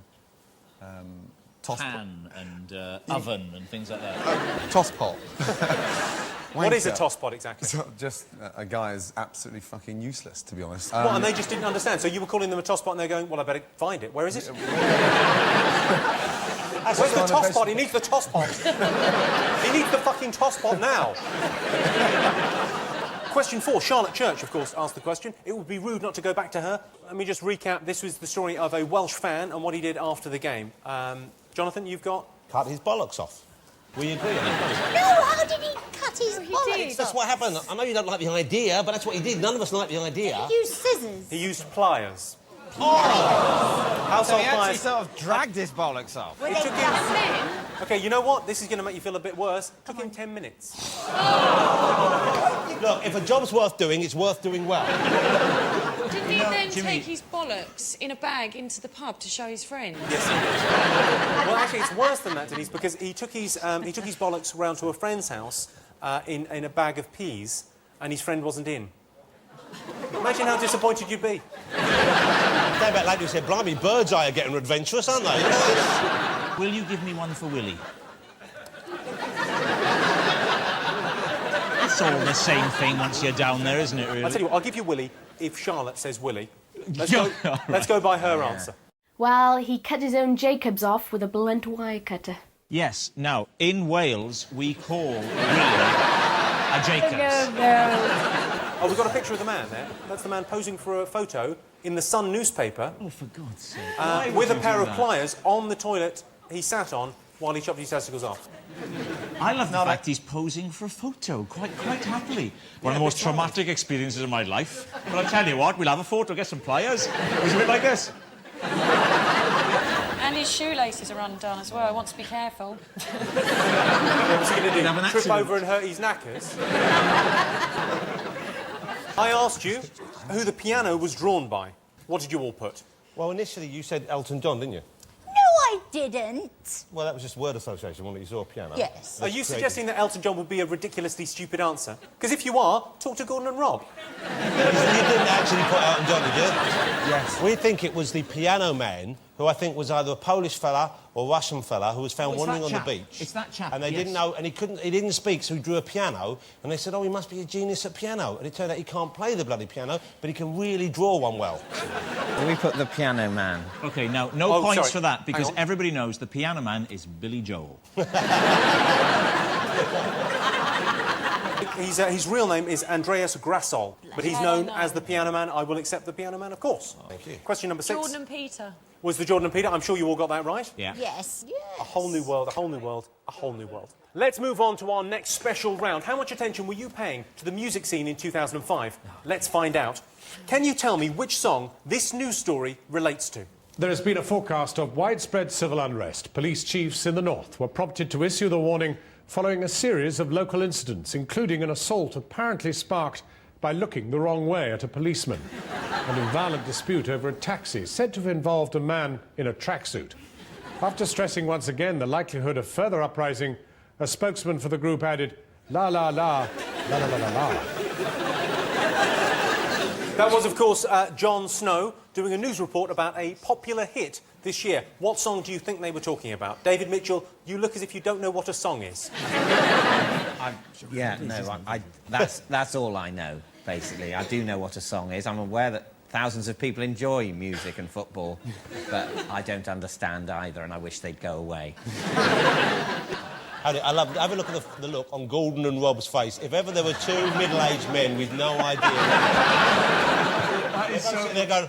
S6: pan and oven and things like that.
S7: Toss pot.
S1: What is a
S7: Wanker.
S1: toss pot exactly?
S7: So just a guy is absolutely fucking useless, to be honest.
S1: What, and they just didn't understand? So you were calling them a toss pot and they're going, well, I better find it. Where is it? Where's the toss pot? He needs the toss pot. He needs the fucking toss pot now. Question 4. Charlotte Church, of course, asked the question. It would be rude not to go back to her. Let me just recap. This was the story of a Welsh fan and what he did after the game. Jonathan, you've got...
S2: Cut his bollocks off. We agree on it.
S10: No, how did he cut his bollocks?
S2: That's what happened. I know you don't like the idea, but that's what he did. None of us like the idea.
S10: He used scissors.
S1: He used pliers.
S4: So
S1: Household
S4: he actually
S1: pliers.
S4: sort of dragged his bollocks off.
S1: It took him... OK, you know what? This is going to make you feel a bit worse. It took him 10 minutes.
S2: Look, if a job's worth doing, it's worth doing well.
S5: Didn't he then take his bollocks in a bag into the pub to show his friends?
S1: Yes, he did. Well, actually, it's worse than that, Denise, because he took his bollocks round to a friend's house in a bag of peas, and his friend wasn't in. Imagine how disappointed you'd be.
S2: Day back later, you said, blimey, Bird's Eye are getting adventurous, aren't they?
S6: Will you give me one for Willie? It's all the same thing once you're down there, isn't it, really?
S1: I'll tell you what, I'll give you Willie if Charlotte says Willie. Let's go by her answer.
S16: Well, he cut his own Jacobs off with a blunt wire cutter.
S6: Yes. Now, in Wales, we call Willie a Jacobs.
S1: Oh, we've got a picture of the man there. That's the man posing for a photo in the Sun newspaper.
S6: Oh, for God's sake.
S1: With a pair of pliers on the toilet he sat on while he chopped his testicles off.
S6: I love the fact he's posing for a photo, quite happily. One of the most traumatic experiences of my life. But I'll tell you what, we'll have a photo, get some pliers. It was a bit like this.
S5: And his shoelaces are undone as well. I want to be careful.
S1: What was he going to do? Trip over and hurt his knackers? I asked you who the piano was drawn by. What did you all put?
S2: Well, initially you said Elton John, didn't you?
S10: No, I didn't.
S2: Well, that was just word association, wasn't it? You saw a piano.
S10: Yes.
S1: Are you suggesting that Elton John would be a ridiculously stupid answer? Because if you are, talk to Gordon and Rob.
S2: You didn't actually put Elton John, did you? Yes. We think it was the piano man, who I think was either a Polish fella or Russian fella who was found wandering on the beach.
S6: It's that chap.
S2: And they didn't know, and he didn't speak, so he drew a piano, and they said, oh, he must be a genius at piano. And it turned out he can't play the bloody piano, but he can really draw one well.
S4: We put the piano man.
S6: OK, now, no points for that, because everybody knows the piano man is Billy Joel.
S1: His real name is Andreas Grassol, but he's known as the Piano Man. I will accept the Piano Man, of course.
S2: Thank you.
S1: Question number 6.
S5: Jordan and Peter.
S1: Was the Jordan and Peter? I'm sure you all got that right.
S6: Yeah.
S10: Yes.
S1: A whole new world, a whole new world, a whole new world. Let's move on to our next special round. How much attention were you paying to the music scene in 2005? Let's find out. Can you tell me which song this news story relates to?
S18: There has been a forecast of widespread civil unrest. Police chiefs in the north were prompted to issue the warning following a series of local incidents, including an assault apparently sparked by looking the wrong way at a policeman, and a violent dispute over a taxi said to have involved a man in a tracksuit. After stressing once again the likelihood of further uprising, a spokesman for the group added, la la la, la la la la la.
S1: That was, of course, Jon Snow doing a news report about a popular hit this year. What song do you think they were talking about? David Mitchell, you look as if you don't know what a song is.
S4: That's all I know, basically. I do know what a song is. I'm aware that thousands of people enjoy music and football, but I don't understand either, and I wish they'd go away.
S2: Have a look at the look on Gordon and Rob's face. If ever there were two middle-aged men with no idea... They're going...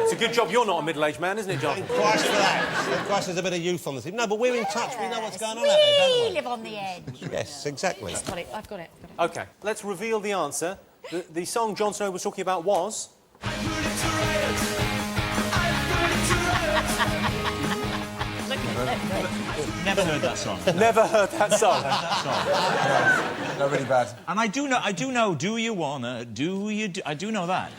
S1: It's a good job you're not a middle-aged man, isn't it, John?
S2: Thank Christ for that. Thank Christ there's a bit of youth on the team. No, but we're in touch. We know what's going on out there, don't
S10: We
S2: we?
S10: live on the edge.
S2: Yes, exactly.
S5: I've got it.
S1: OK, let's reveal the answer. The song Jon Snow was talking about was...
S6: Never heard that song.
S1: Never heard that song.
S7: No, really bad.
S6: And I do know, do you wanna, do you do... I do know that.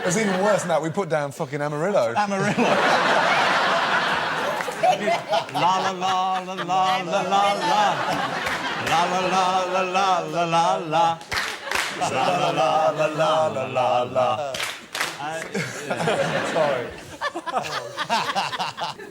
S7: It's even worse than that. We put down fucking Amarillo.
S6: Amarillo. La la la la la la la la. La la la la la la la la. La la la la la la la la.
S7: Sorry.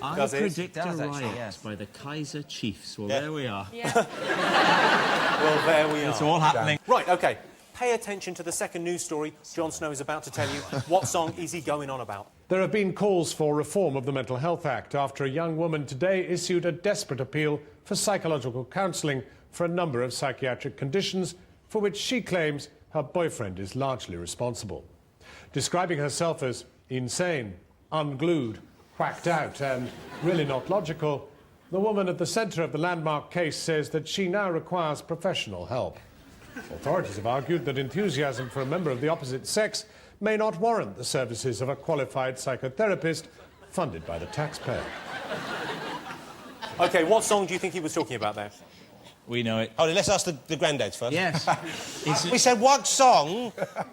S6: I
S1: Does it?
S6: predict a
S4: Does actually,
S6: riot
S4: yes.
S6: by the Kaiser Chiefs. Well, there we are.
S5: Yeah.
S1: Well, there we are.
S6: It's all happening.
S1: Right, OK. Pay attention to the second news story. Jon Snow is about to tell you what song is he going on about.
S18: There have been calls for reform of the Mental Health Act after a young woman today issued a desperate appeal for psychological counselling for a number of psychiatric conditions for which she claims her boyfriend is largely responsible. Describing herself as insane, unglued, whacked out and really not logical, the woman at the centre of the landmark case says that she now requires professional help. Authorities have argued that enthusiasm for a member of the opposite sex may not warrant the services of a qualified psychotherapist funded by the taxpayer.
S1: OK, what song do you think he was talking about there?
S6: We know it.
S2: Oh, let's ask the granddads first.
S6: Yes.
S2: We said, what song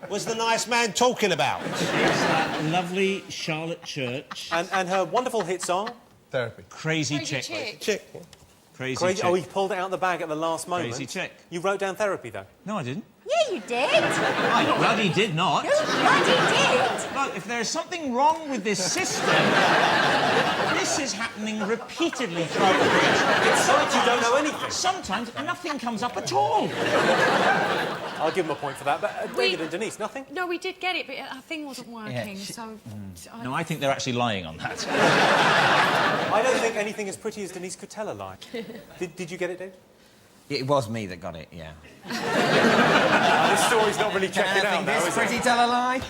S2: was the nice man talking about?
S6: It's that lovely Charlotte Church.
S1: And her wonderful hit song?
S7: Therapy.
S6: Crazy
S5: Crazy
S6: Chick.
S5: Chick.
S2: Chick.
S6: Crazy
S1: Crazy.
S6: Chick.
S1: Oh, he pulled it out of the bag at the last moment.
S6: Crazy Chick.
S1: You wrote down Therapy, though?
S6: No, I didn't.
S3: Yeah, you did.
S6: I bloody did not.
S3: You bloody did.
S6: Look, if there's something wrong with this system, this is happening repeatedly throughout the piece.
S1: It's like you don't know anything.
S6: Sometimes nothing comes up at all.
S1: I'll give him a point for that. But David and Denise, nothing?
S5: No, we did get it, but our thing wasn't working,
S6: Yeah,
S5: so...
S6: No, I think they're actually lying on that.
S1: I don't think anything as pretty as Denise could tell a lie. Did you get it, Dave?
S4: It was me that got it, yeah.
S1: This story's not really checking out now,
S4: This
S1: is
S4: pretty
S1: it?
S4: tell a lie?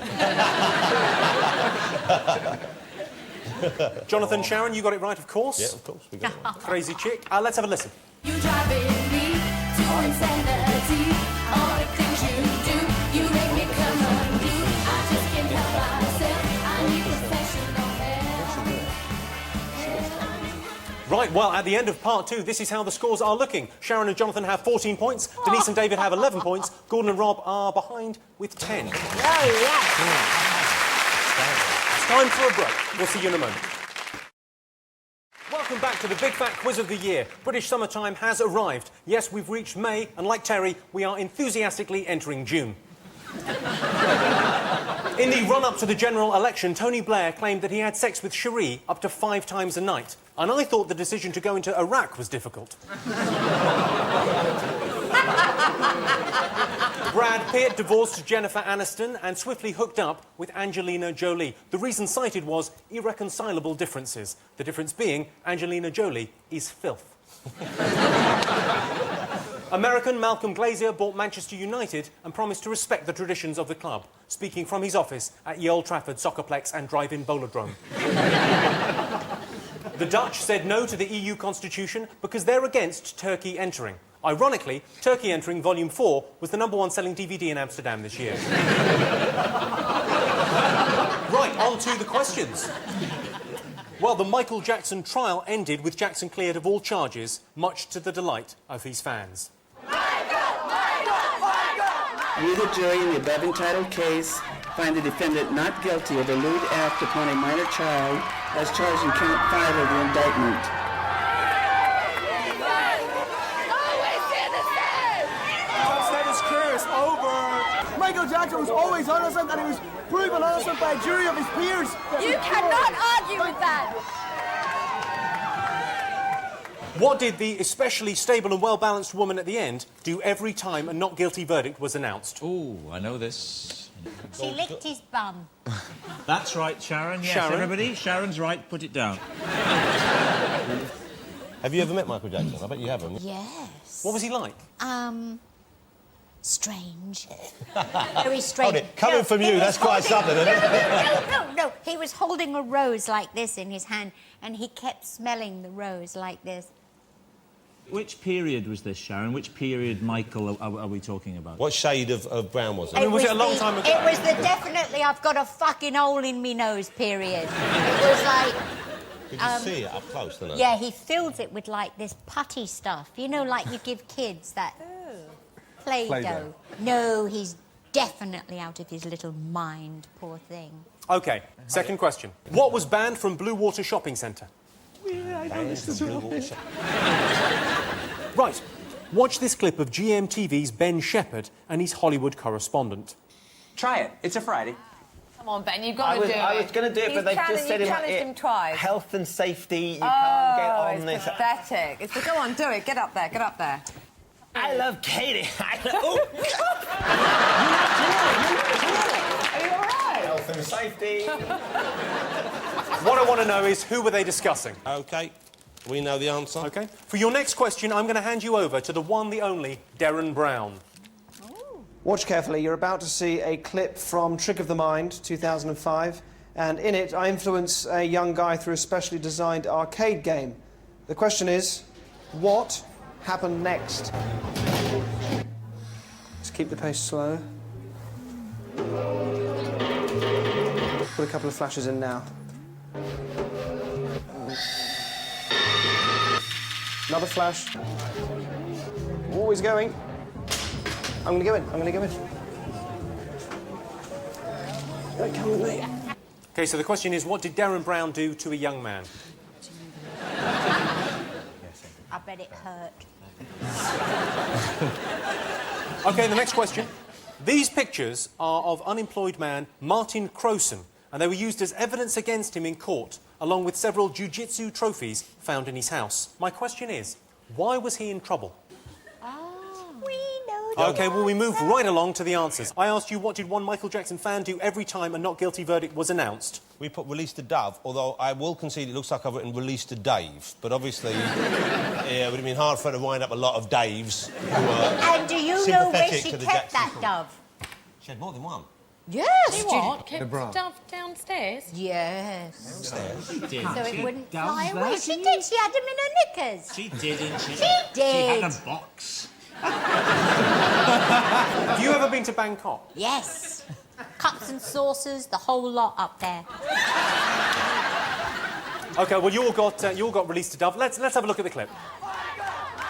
S1: Jonathan, Sharon, you got it right, of course.
S2: Yeah, of course, we got it.
S1: Crazy Chick. Let's have a listen.
S8: You driving me to insanity. All the things you do, you make me come undue. I just can't help myself. I need professional help.
S1: Right, well, at the end of part 2, this is how the scores are looking. Sharon and Jonathan have 14 points. Denise and David have 11 points. Gordon and Rob are behind with 10. It's time for a break. We'll see you in a moment. Welcome back to the Big Fat Quiz of the Year. British summertime has arrived. Yes, we've reached May, and like Terry, we are enthusiastically entering June. In the run-up to the general election, Tony Blair claimed that he had sex with Cherie up to 5 times a night. And I thought the decision to go into Iraq was difficult. Brad Pitt divorced Jennifer Aniston and swiftly hooked up with Angelina Jolie. The reason cited was irreconcilable differences. The difference being Angelina Jolie is filth. American Malcolm Glazier bought Manchester United and promised to respect the traditions of the club, speaking from his office at the Old Trafford Soccerplex and Drive-In Bowlerdrome. The Dutch said no to the EU constitution because they're against Turkey entering. Ironically, Turkey Entering Volume 4 was the #1 selling DVD in Amsterdam this year. Right, on to the questions. Well, the Michael Jackson trial ended with Jackson cleared of all charges, much to the delight of his fans.
S19: We, the jury, in the above entitled case, find the defendant not guilty of a lewd act upon a minor child as charged in count 5 of the indictment.
S20: Michael Jackson was always innocent and he was proven innocent by a jury of his peers.
S10: You cannot argue with that.
S1: What did the especially stable and well-balanced woman at the end do every time a not guilty verdict was announced?
S6: Oh, I know this.
S3: She licked his bum.
S6: That's right, Sharon. Yes,
S1: Sharon?
S6: everybody. Sharon's right. Put it down.
S2: Have you ever met Michael Jackson? I bet you haven't.
S3: Yes.
S1: What was he like?
S3: Strange. Very strange.
S2: Hold it. Coming from you, that's quite something, isn't it?
S3: No. He was holding a rose like this in his hand, and he kept smelling the rose like this.
S6: Which period was this, Sharon? Which period, Michael, are we talking about?
S2: What shade of brown was it?
S1: I mean, was it a long time ago?
S3: It was the definitely I've got a fucking hole in me nose period. It was like...
S2: Did you see it up close, didn't it?
S3: Yeah, he filled it with, like, this putty stuff. You know, like you give kids that... Play-Doh. No, he's definitely out of his little mind, poor thing.
S1: OK, second question. What was banned from Blue Water Shopping Centre?
S2: Yeah, I know this is
S1: Right, watch this clip of GMTV's Ben Shepherd and his Hollywood correspondent.
S21: Try it. It's a Friday.
S5: Come on, Ben, you've got to do it.
S4: I was going to do it, but they've just said
S21: challenged him twice.
S4: Health and safety, you can't get on
S21: it's
S4: this.
S21: pathetic. Go on, do it. Get up there, get up there.
S4: I love Katie. Oh.
S21: Are you all right?
S4: Health and safety.
S1: What I want to know is, who were they discussing?
S2: OK, we know the answer.
S1: OK. For your next question, I'm going to hand you over to the one, the only, Darren Brown.
S22: Watch carefully. You're about to see a clip from Trick of the Mind, 2005, and in it I influence a young guy through a specially designed arcade game. The question is, what happened next? Just keep the pace slow. Put a couple of flashes in now. Another flash. Always going. I'm gonna go in. Don't come with me.
S1: OK, so the question is, what did Darren Brown do to a young man?
S3: I bet it hurt.
S1: OK, the next question. These pictures are of unemployed man Martin Crowson, and they were used as evidence against him in court, along with several jiu-jitsu trophies found in his house. My question is, why was he in trouble? OK, well, we move right along to the answers. I asked you, what did one Michael Jackson fan do every time a not guilty verdict was announced?
S2: We put Release to Dove, although I will concede it looks like I've written Release to Dave, but obviously yeah, it would have been hard for her to wind up a lot of Daves who were
S3: And do you know where she kept that dove?
S2: She had more than one.
S3: Yes.
S5: She what? Kept the dove downstairs?
S3: Yes.
S2: Downstairs?
S5: She did.
S3: So it wouldn't fly
S5: doves
S3: away.
S5: there,
S3: She
S5: didn't
S3: did. She had them in her knickers.
S6: She didn't.
S3: She
S6: She
S3: did.
S6: had a box.
S1: Have you ever been to Bangkok?
S3: Yes. Cups and saucers, the whole lot up there.
S1: OK, well, you all got Released to Dove. Let's have a look at the clip.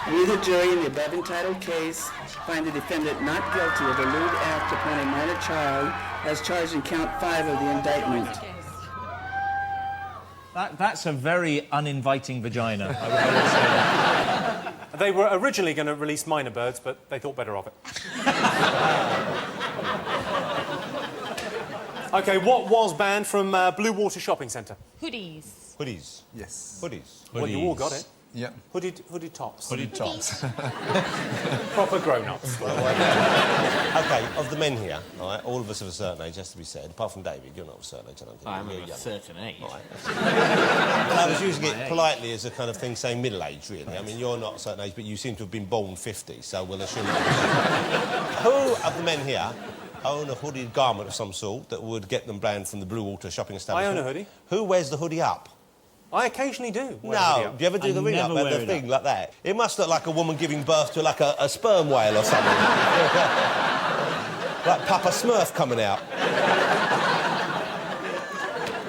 S19: We, the jury, in the above entitled case, find the defendant not guilty of a lewd act upon a minor child as charged in count 5 of the indictment.
S6: That's a very uninviting vagina. I would say.
S1: They were originally going to release minor birds, but they thought better of it. OK, what was banned from Blue Water Shopping Centre?
S5: Hoodies.
S2: Hoodies.
S7: Yes.
S2: Hoodies.
S1: Well, you all got it.
S7: Yeah.
S1: Hooded tops.
S7: Hooded tops.
S1: Proper grown-ups.
S2: OK, of the men here, all right, all of us of a certain age, has to be said, apart from David, you're not of a certain age, I don't think.
S15: I'm
S2: You're
S15: of a
S2: young.
S15: certain age.
S2: All right. Well, I was using it politely as a kind of thing saying middle age, really. I mean, you're not a certain age, but you seem to have been born 50, so we'll assume Who of the men here own a hooded garment of some sort that would get them banned from the Blue Water shopping establishment?
S1: I own a hoodie.
S2: Who wears the hoodie up?
S1: I occageally do.
S2: No, do you ever do the ring up, the thing like that? It must look like a woman giving birth to like a sperm whale or something. Like Papa Smurf coming out.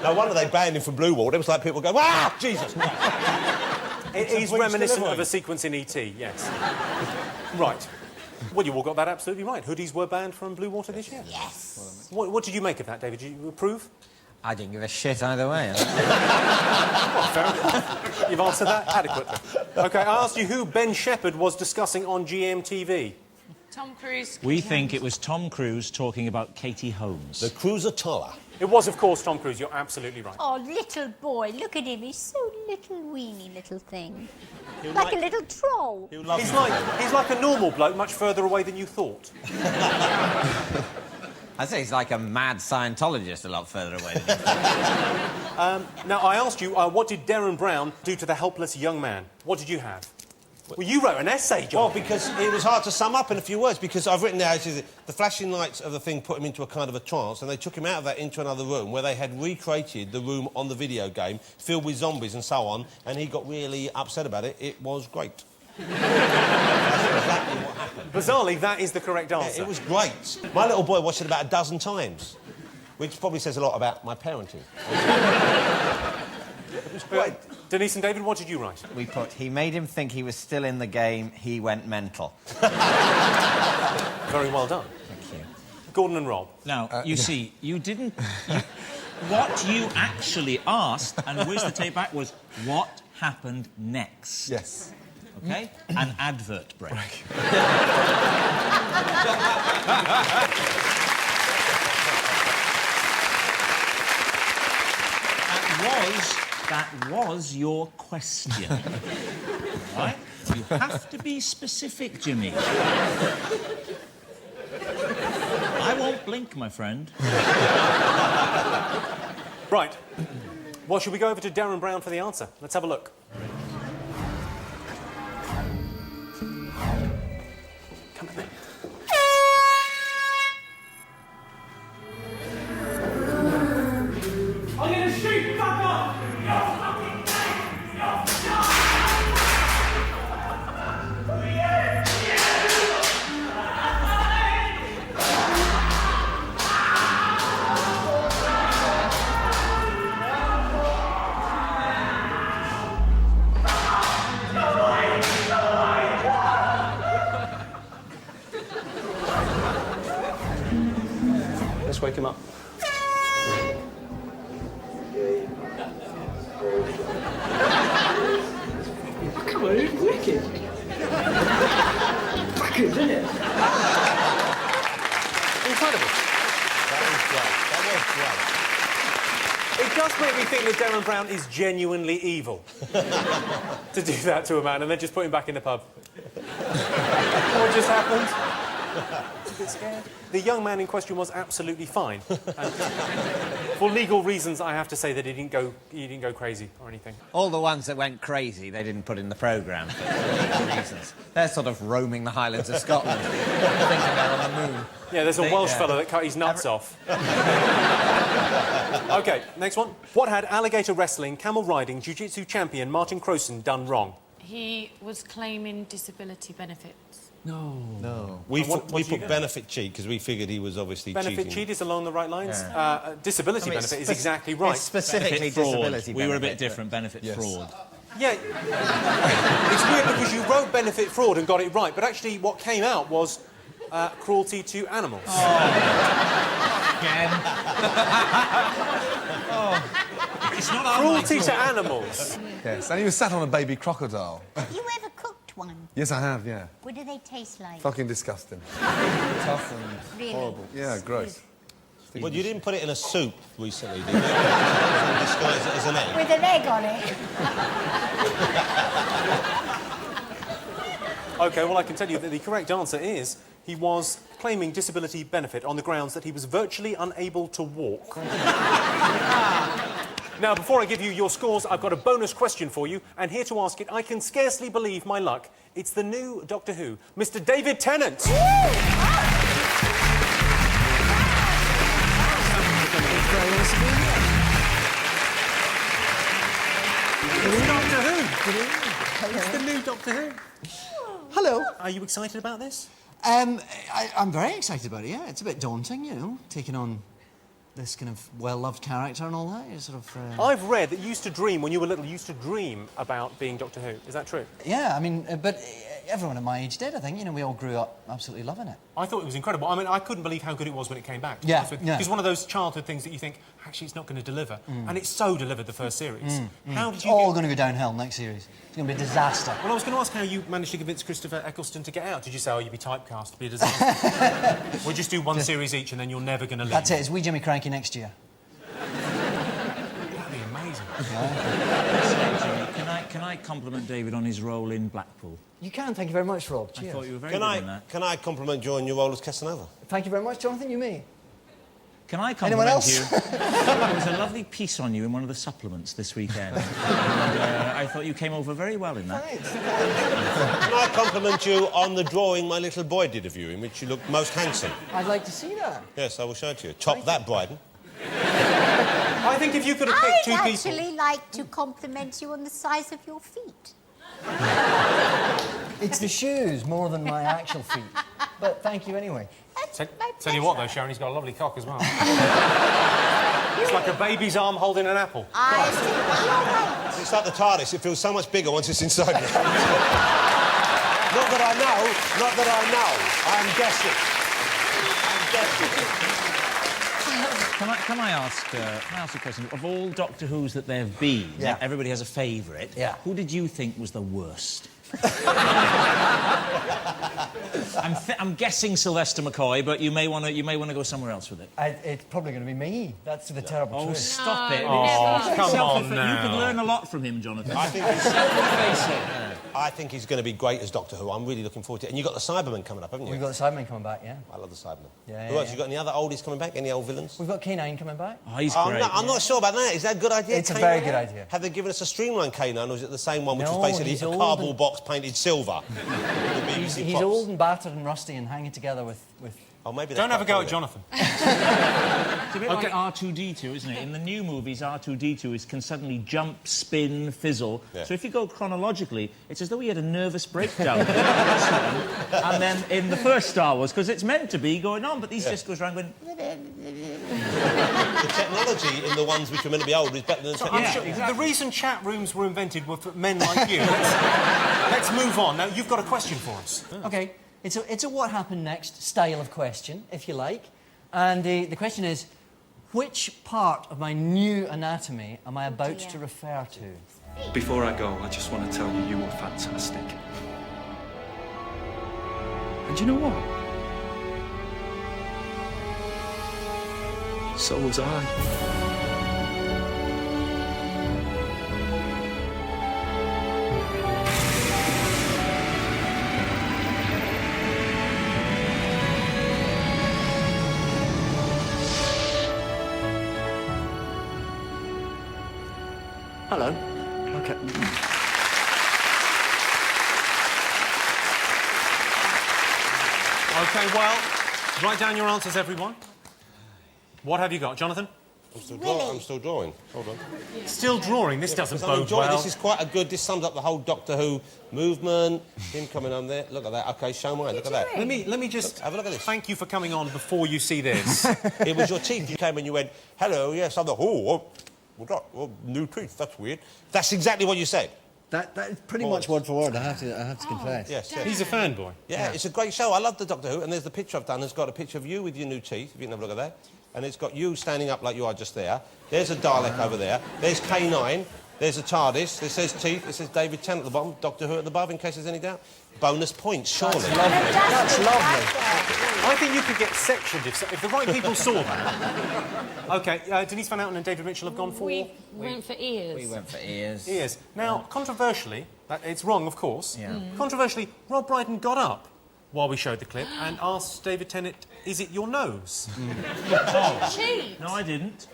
S2: No wonder they banned him from Blue Water. It was like people going, ah, Jesus.
S1: It is reminiscent of a sequence in E.T., yes. Right. Well, you all got that absolutely right. Hoodies were banned from Blue Water this year.
S3: Yes.
S1: What did you make of that, David? Did you approve?
S4: I didn't give a shit either way.
S1: Well, fair enough. You've answered that adequately. OK, I asked you who Ben Shepherd was discussing on GMTV.
S5: Tom Cruise.
S6: We think it was Tom Cruise talking about Katie Holmes.
S2: The Cruiser-Toller.
S1: It was, of course, Tom Cruise. You're absolutely right.
S3: Oh, little boy, look at him. He's so little, weeny little thing. Like a little troll.
S1: He's like a normal bloke, much further away than you thought.
S4: I'd say he's like a mad Scientologist a lot further away than
S1: Now, I asked you, what did Darren Brown do to the helpless young man? What did you have? Well, you wrote an essay, John.
S2: Well, because it was hard to sum up in a few words, because I've written there, the flashing lights of the thing put him into a kind of a trance, and they took him out of that into another room where they had recreated the room on the video game, filled with zombies and so on, and he got really upset about it. It was great. That's exactly what happened.
S1: Bizarrely, that is the correct answer.
S2: Yeah, it was great. My little boy watched it about a dozen times, which probably says a lot about my parenting. It was great.
S1: Denise and David, what did you write?
S4: we put, he made him think he was still in the game, he went mental.
S1: Very well done.
S4: Thank you.
S1: Gordon and Rob.
S6: Now, you see, you didn't... what you actually asked, and where's the tape back, was what happened next?
S7: Yes.
S6: OK? An advert break. That was your question. Right? You have to be specific, Jimmy. I won't blink, my friend.
S1: Right. Well, should we go over to Darren Brown for the answer? Let's have a look. Come on, then.
S8: I'm gonna shoot back up! You're fucking dead!
S1: Let's wake him up.
S8: Come on, it's wicked. Fucking, isn't it?
S1: Incredible.
S2: That was great.
S1: It does make me think that Darren Brown is genuinely evil. To do that to a man and then just put him back in the pub. What just happened? A bit scared. The young man in question was absolutely fine. And for legal reasons, I have to say that he didn't go crazy or anything.
S4: All the ones that went crazy, they didn't put in the programme for legal reasons. They're sort of roaming the Highlands of Scotland, thinking they're on the moon.
S1: Yeah, there's a Welsh fella that cut his nuts off. OK, next one. What had alligator wrestling, camel riding, jiu-jitsu champion Martin Crowson done wrong?
S5: He was claiming disability benefits.
S2: No. We put benefit cheat because we figured he was obviously
S1: Benefit
S2: cheating.
S1: cheat is along the right lines.
S2: Yeah.
S1: Disability benefit is exactly right.
S4: It's specifically
S6: fraud.
S4: disability
S6: We were a
S4: benefit,
S6: bit different. Benefit fraud.
S1: Yeah. It's weird because you wrote benefit fraud and got it right, but actually what came out was cruelty to animals.
S6: Again. It's not our
S1: Cruelty
S6: night.
S1: to animals.
S7: Yes, and he was sat on a baby crocodile.
S3: Have you ever cooked one?
S7: Yes, I have, yeah.
S3: What do they taste like?
S7: Fucking disgusting. Tough and
S3: Really?
S7: horrible. Yeah, gross.
S2: Well, you didn't put it in a soup recently, did you? Disguise it as an egg.
S10: With an egg on it.
S1: OK, well, I can tell you that the correct answer is he was claiming disability benefit on the grounds that he was virtually unable to walk. Now, before I give you your scores, I've got a bonus question for you, and here to ask it, I can scarcely believe my luck. It's the new Doctor Who, Mr. David Tennant. Doctor Who. It's the new Doctor Who.
S9: Hello.
S1: Are you excited about this?
S9: I'm very excited about it, yeah. It's a bit daunting, you know, taking on this kind of well-loved character and all that. You sort of...
S1: I've read that you used to dream, when you were little, you used to dream about being Doctor Who. Is that true?
S9: Yeah, I mean, but everyone at my age did, I think. You know, we all grew up absolutely loving it.
S1: I thought it was incredible. I mean, I couldn't believe how good it was when it came back.
S9: Yeah,
S1: yeah. It's one of those childhood things that you think, actually, it's not going to deliver. And it so delivered the first series. How did you...
S9: It's all going to go downhill next series. It's going to be a disaster.
S1: Well, I was going to ask how you managed to convince Christopher Eccleston to get out. Did you say, oh, you'd be typecast to be a disaster? We'll just do one series each and then you're never going to leave.
S9: That's it. It's We Jimmy Cranky next year.
S1: That'd be amazing.
S6: Can I compliment David on his role in Blackpool?
S9: You can. Thank you very much, Rob.
S6: I
S9: Cheers.
S6: thought you were very good in that.
S2: Can I compliment you on your role as Casanova?
S9: Thank you very much, Jonathan. You me.
S6: Can I
S9: Anyone
S6: compliment
S9: else?
S6: you? There was a lovely piece on you in one of the supplements this weekend. And, I thought you came over very well in that.
S9: Thanks.
S2: Can I compliment you on the drawing my little boy did of you, in which you looked most handsome?
S9: I'd like to see that.
S2: Yes, I will show it to you. Top that, Brydon.
S1: I think if you could have picked two
S3: I'd
S1: people...
S3: actually like to compliment you on the size of your feet.
S9: It's the shoes more than my actual feet. But thank you anyway.
S1: Tell you what, though, Sharon, he's got a lovely cock as well. It's like a baby's arm holding an apple.
S3: I think you're right.
S2: It's like the TARDIS. It feels so much bigger once it's inside you. Not that I know. I'm guessing.
S6: Can I ask a question? Of all Doctor Who's that there have been, everybody has a favourite.
S9: Yeah.
S6: Who did you think was the worst? I'm guessing Sylvester McCoy, but you may want to go somewhere else with it.
S9: It's probably going to be me. That's the terrible truth.
S6: Oh, stop it!
S1: Oh, come on now.
S6: You could learn a lot from him, Jonathan.
S2: I think he's going to be great as Doctor Who. I'm really looking forward to it. And you've got the Cybermen coming up, haven't you?
S9: We've got the Cybermen coming back, yeah.
S2: I love the Cybermen.
S9: Yeah,
S2: Who else? You got any other oldies coming back? Any old villains?
S9: We've got K9 coming back.
S6: Oh, he's great.
S2: I'm not sure about that. Is that a good idea?
S9: It's a very good idea.
S2: Have they given us a streamlined K9, or is it the same one, which
S9: No,
S2: was basically
S9: he's
S2: a
S9: old
S2: cardboard box painted silver?
S9: He's old and battered and rusty and hanging together with...
S2: Oh, maybe
S1: Don't have a go at Jonathan.
S6: It's a bit like R2-D2, isn't it? In the new movies, R2-D2 can suddenly jump, spin, fizzle.
S2: Yeah.
S6: So if you go chronologically, it's as though he had a nervous breakdown. And then in the first Star Wars, because it's meant to be going on, but he just goes around going...
S2: The technology in the ones which are meant to be old is better than the technology.
S1: The reason chat rooms were invented were for men like you. Let's move on. Now, you've got a question for us.
S9: OK, it's a what happened next style of question, if you like. And the question is, which part of my new anatomy am I about to refer to?
S11: Before I go, I just want to tell you were fantastic. And you know what? So was I. Hello. Okay.
S1: OK, well, write down your answers, everyone. What have you got, Jonathan?
S2: I'm still drawing. Hold on.
S1: Still drawing? This doesn't bode
S2: well.
S1: well.
S2: This is quite a good... This sums up the whole Doctor Who movement. Him coming on there. Look at that. OK, show mine. Look at that.
S1: Let me just...
S2: Have a look at this.
S1: Thank you for coming on before you see this.
S2: It was your teeth. You came and you went, hello, yes, I'm the... Oh, new teeth. That's weird. That's exactly what you said.
S9: That is pretty much word for word, I have to confess.
S2: Yes,
S1: He's a fanboy.
S2: Yeah, it's a great show. I love the Doctor Who, and there's the picture I've done. It's got a picture of you with your new teeth, if you can have a look at that. And it's got you standing up like you are just there. There's a Dalek over there. There's K9. There's a TARDIS. This says teeth. This says David Tennant at the bottom. Doctor Who at the above, in case there's any doubt. Bonus points, surely.
S9: That's lovely. That's lovely.
S1: I think you could get sectioned if the right people saw that. OK, Denise van Outen and David Mitchell have gone for...
S5: We went for ears.
S4: We went for ears.
S1: Ears. Now, controversially, it's wrong, of course.
S4: Yeah.
S1: Controversially, Rob Brydon got up while we showed the clip and asked David Tennant, is it your nose?
S5: Cheat!
S6: No, I didn't.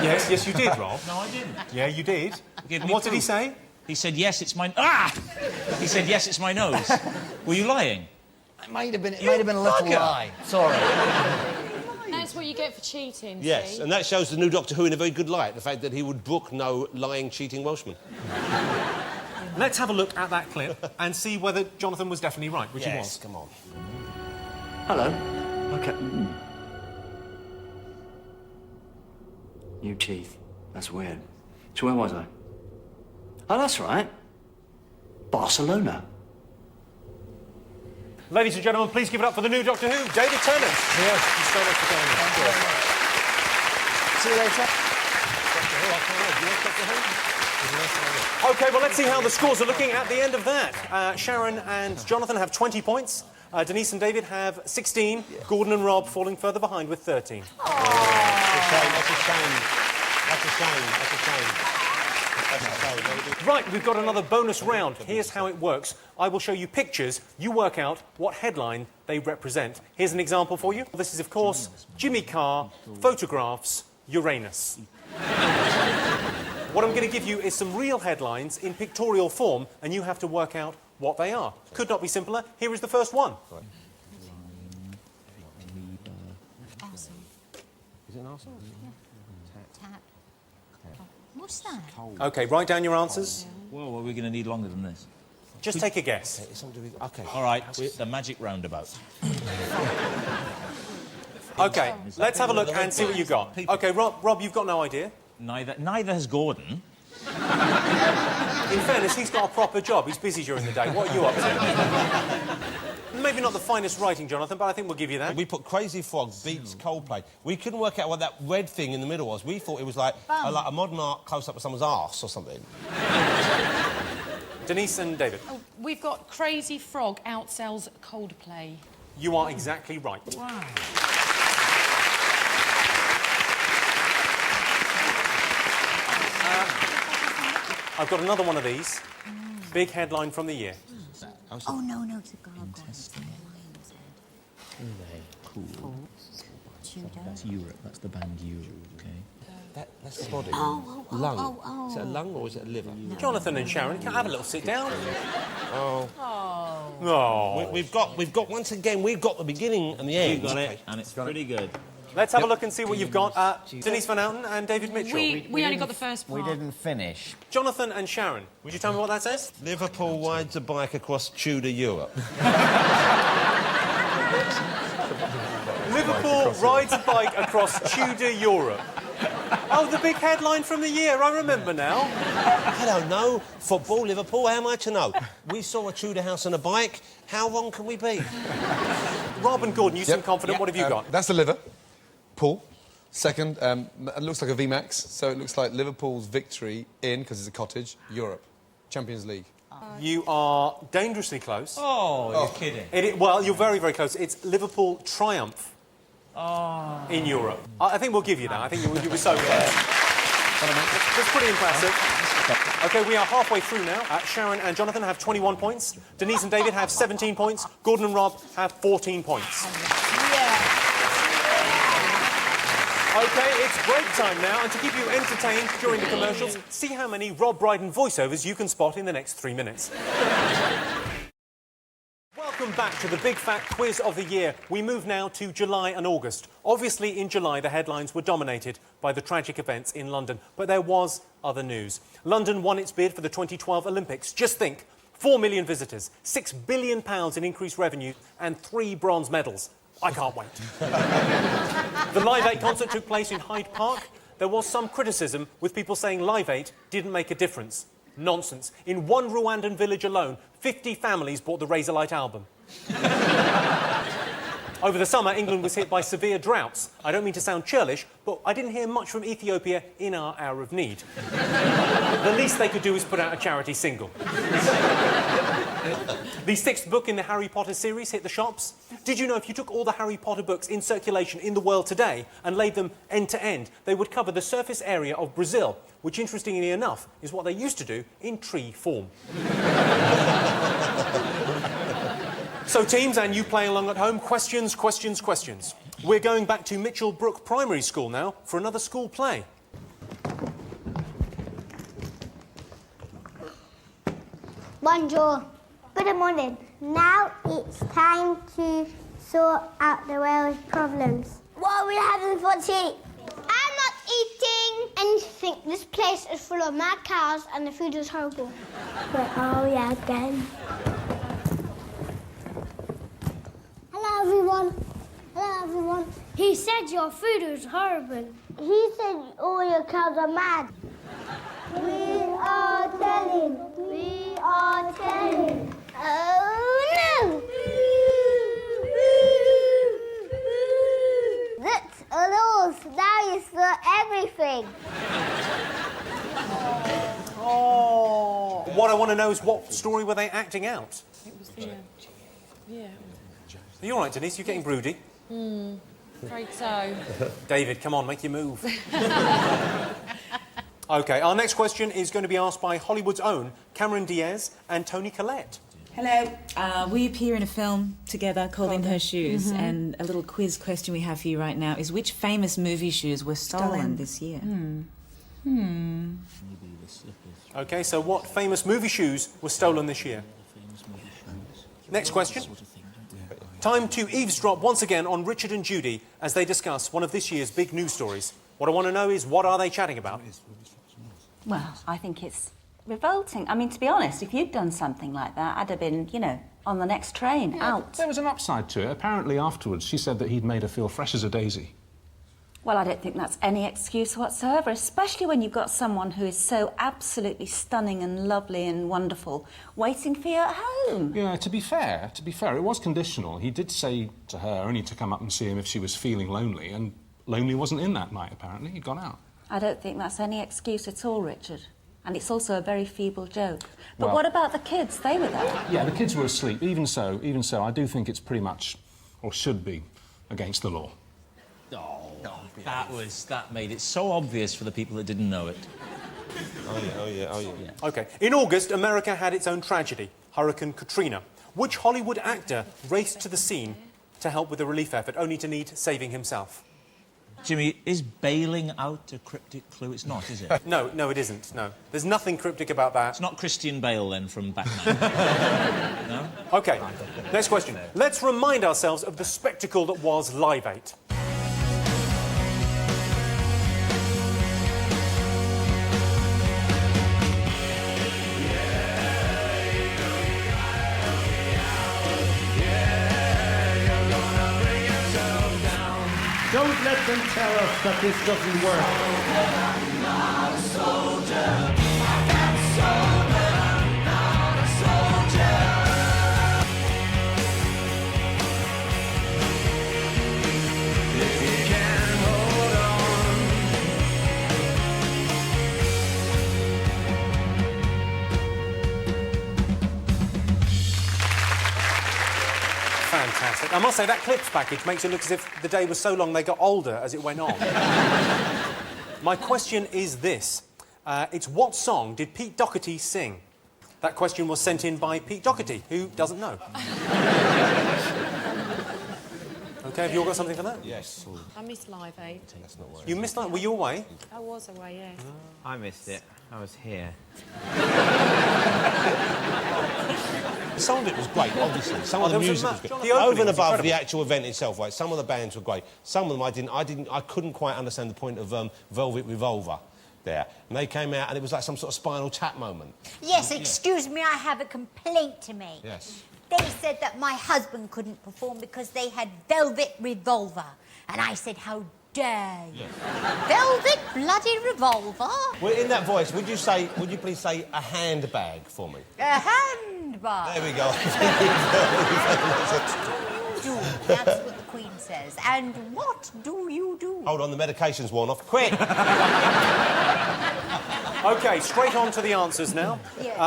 S1: Yes, you did, Rob.
S6: No, I didn't.
S1: Yeah, you did.
S6: Give
S1: And
S6: me
S1: what did he
S6: proof.
S1: say?
S6: He said, yes, it's my... Ah! He said, yes, it's my nose. Were you lying?
S9: It might have been a little lie. Sorry.
S5: That's what you get for cheating,
S2: Yes,
S5: see?
S2: and that shows the new Doctor Who in a very good light, the fact that he would book no lying, cheating Welshman.
S1: Let's have a look at that clip and see whether Jonathan was definitely right, which he was.
S2: Come on.
S11: Hello. Okay. New teeth. That's weird. So where was I? Oh, that's right. Barcelona.
S1: Ladies and gentlemen, please give it up for the new Doctor Who, David Tennant. Yes. Thank you so much for coming. Thank you.
S9: See you later.
S1: OK, well, let's see how the scores are looking at the end of that. Sharon and Jonathan have 20 points. Denise and David have 16. Gordon and Rob falling further behind with 13.
S2: That's a shame. That's a shame. That's a shame. That's a shame.
S1: Right, we've got another bonus round. Here's how it works. I will show you pictures. You work out what headline they represent. Here's an example for you. This is, of course, Jimmy Carr, photographs, Uranus. What I'm going to give you is some real headlines in pictorial form, and you have to work out what they are. Could not be simpler. Here is the first one.
S5: Awesome.
S2: Is it an arsehole?
S3: Tap. What's that?
S1: OK, write down your answers.
S6: Well, are we going to need longer than this?
S1: Just take a guess.
S2: OK.
S6: All right, the magic roundabout.
S1: OK, let's have a look and see what you got. OK, Rob, you've got no idea.
S6: Neither has Gordon.
S1: In fairness, he's got a proper job. He's busy during the day. What are you up to? Maybe not the finest writing, Jonathan, but I think we'll give you that.
S2: We put Crazy Frog beats Coldplay. We couldn't work out what that red thing in the middle was. We thought it was like a modern art close-up of someone's arse or something.
S1: Denise and David.
S5: Oh, we've got Crazy Frog outsells Coldplay.
S1: You are exactly right.
S5: Wow.
S1: I've got another one of these. Big headline from the year.
S3: Oh, no, it's a gargoyle.
S12: Cool. That's Europe. That's the band Europe, okay?
S2: That's the body.
S3: Oh.
S2: Is it a lung or is it a liver?
S1: No. Jonathan and Sharon, can I have a little sit down?
S2: We've got once again, we've got the beginning and the end.
S12: You got it, and it's pretty good.
S1: Let's have a look and see what you've got. Denise van Outen and David Mitchell.
S5: We only got the first part.
S4: We didn't finish.
S1: Jonathan and Sharon, would you tell me what that says?
S2: Liverpool rides a bike across Tudor Europe.
S1: Liverpool rides a bike across Tudor Europe. Oh, the big headline from the year, I remember now.
S2: I don't know. Football, Liverpool, how am I to know? We saw a Tudor house and a bike. How wrong can we be?
S1: Rob and Gordon, you seem confident. What have you got?
S7: That's the liver. Pool. Second, it looks like a VMAX, so it looks like Liverpool's victory in, because it's a cottage, Europe. Champions League.
S1: You are dangerously close.
S6: Oh, you're kidding.
S1: Well, you're very, very close. It's Liverpool triumph in Europe. I think we'll give you that. I think you were so close. That's pretty impressive. OK, we are halfway through now. Sharon and Jonathan have 21 points. Denise and David have 17 points. Gordon and Rob have 14 points. OK, it's break time now, and to keep you entertained during the commercials, see how many Rob Brydon voiceovers you can spot in the next 3 minutes. Welcome back to the big fat quiz of the year. We move now to July and August. Obviously, in July, the headlines were dominated by the tragic events in London, but there was other news. London won its bid for the 2012 Olympics. Just think, 4 million visitors, £6 billion in increased revenue, and 3 bronze medals. I can't wait. The Live 8 concert took place in Hyde Park. There was some criticism, with people saying Live 8 didn't make a difference. Nonsense. In one Rwandan village alone, 50 families bought the Razorlight album. Over the summer, England was hit by severe droughts. I don't mean to sound churlish, but I didn't hear much from Ethiopia in our hour of need. The least they could do is put out a charity single. The 6th book in the Harry Potter series hit the shops. Did you know if you took all the Harry Potter books in circulation in the world today and laid them end to end, they would cover the surface area of Brazil, which, interestingly enough, is what they used to do in tree form. So, teams, and you playing along at home, questions. We're going back to Mitchell Brook Primary School now for another school play.
S10: Bonjour. Good morning. Now it's time to sort out the world's problems. What are we having for tea? I'm not eating anything. This place is full of mad cows and the food is horrible. Where are we again? Hello, everyone. He said your food was horrible. He said all your cows are mad. We are telling. Oh, no! That's a loss. Now you saw everything.
S1: Oh. What I want to know is what story were they acting out?
S5: It was the... yeah.
S1: Are you all right, Denise? You're getting broody.
S5: Afraid so.
S1: David, come on, make your move. OK, our next question is going to be asked by Hollywood's own Cameron Diaz and Toni Collette.
S13: Hello. We appear in a film together called In Her Shoes, and a little quiz question we have for you right now is which famous movie shoes were stolen this year?
S1: OK, so what famous movie shoes were stolen this year? Next question. Time to eavesdrop once again on Richard and Judy as they discuss one of this year's big news stories. What I want to know is, what are they chatting about?
S14: Well, I think it's revolting. I mean, to be honest, if you'd done something like that, I'd have been, you know, on the next train, out.
S23: There was an upside to it. Apparently, afterwards, she said that he'd made her feel fresh as a daisy.
S14: Well, I don't think that's any excuse whatsoever, especially when you've got someone who is so absolutely stunning and lovely and wonderful waiting for you at home.
S23: Yeah, to be fair, it was conditional. He did say to her only to come up and see him if she was feeling lonely, and lonely wasn't in that night, apparently. He'd gone out.
S14: I don't think that's any excuse at all, Richard. and it's also a very feeble joke. But
S23: Well-
S14: what about the kids? They were there.
S23: Yeah, the kids were asleep. Even so, I do think it's pretty much, or should be, against the law.
S6: That made it so obvious for the people that didn't know it.
S2: Oh yeah.
S1: OK. In August, America had its own tragedy, Hurricane Katrina. Which Hollywood actor raced to the scene to help with the relief effort, only to need saving himself?
S6: Jimmy, is bailing out a cryptic clue? It's not, is it?
S1: No, it isn't, no. There's nothing cryptic about that.
S6: It's not Christian Bale, then, from Batman? No?
S1: OK, next question. Let's remind ourselves of the spectacle that was Live 8.
S16: Don't let them tell us that this doesn't work.
S8: I'm not a soldier. I'm sober. I'm not a soldier. If you can hold
S1: Fantastic. I must say, that clips package makes it look as if the day was so long they got older as it went on. My question is this. It's what song did Pete Doherty sing? That question was sent in by Pete Doherty, who doesn't know. OK, have you all got something for that?
S2: Yes.
S5: I missed Live 8.
S2: That's not
S1: You missed that? Were you away?
S5: I was away, yeah.
S4: I missed it. I was here.
S2: Some of it was great, obviously. Some of the
S1: there was a
S2: music was
S1: match.
S2: good.
S1: The opening
S2: Over and
S1: was
S2: above
S1: incredible.
S2: the actual event itself, right? Some of the bands were great. Some of them I couldn't quite understand the point of Velvet Revolver there. And they came out and it was like some sort of Spinal Tap moment.
S3: Yes, excuse me, I have a complaint to make.
S2: Yes.
S3: They said that my husband couldn't perform because they had Velvet Revolver. And I said, how dare you? Velvet bloody revolver?
S2: Well, in that voice, would you please say a handbag for me?
S3: A handbag.
S2: There we go.
S3: Do. That's what the Queen says. And what do you do?
S2: Hold on, the medication's worn off. Quick!
S1: OK, straight on to the answers now.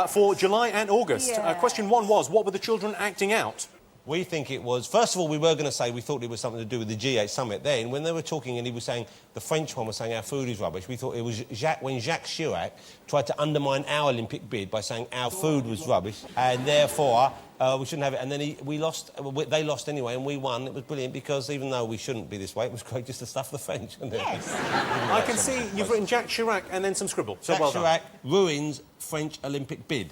S1: For July and August.
S3: Yeah.
S1: Question 1 was, what were the children acting out?
S2: We think it was... First of all, we were going to say we thought it was something to do with the G8 summit. Then, when they were talking and he was saying... The French one was saying our food is rubbish, we thought it was when Jacques Chirac tried to undermine our Olympic bid by saying our food was rubbish, and therefore we shouldn't have it. And then we lost... they lost anyway, and we won. It was brilliant, because even though we shouldn't be this way, it was great just to stuff the French, wasn't it?
S1: Yes. I can see you've written Jacques Chirac and then some scribble. So
S2: Jacques
S1: well done.
S2: Chirac ruins French Olympic bid.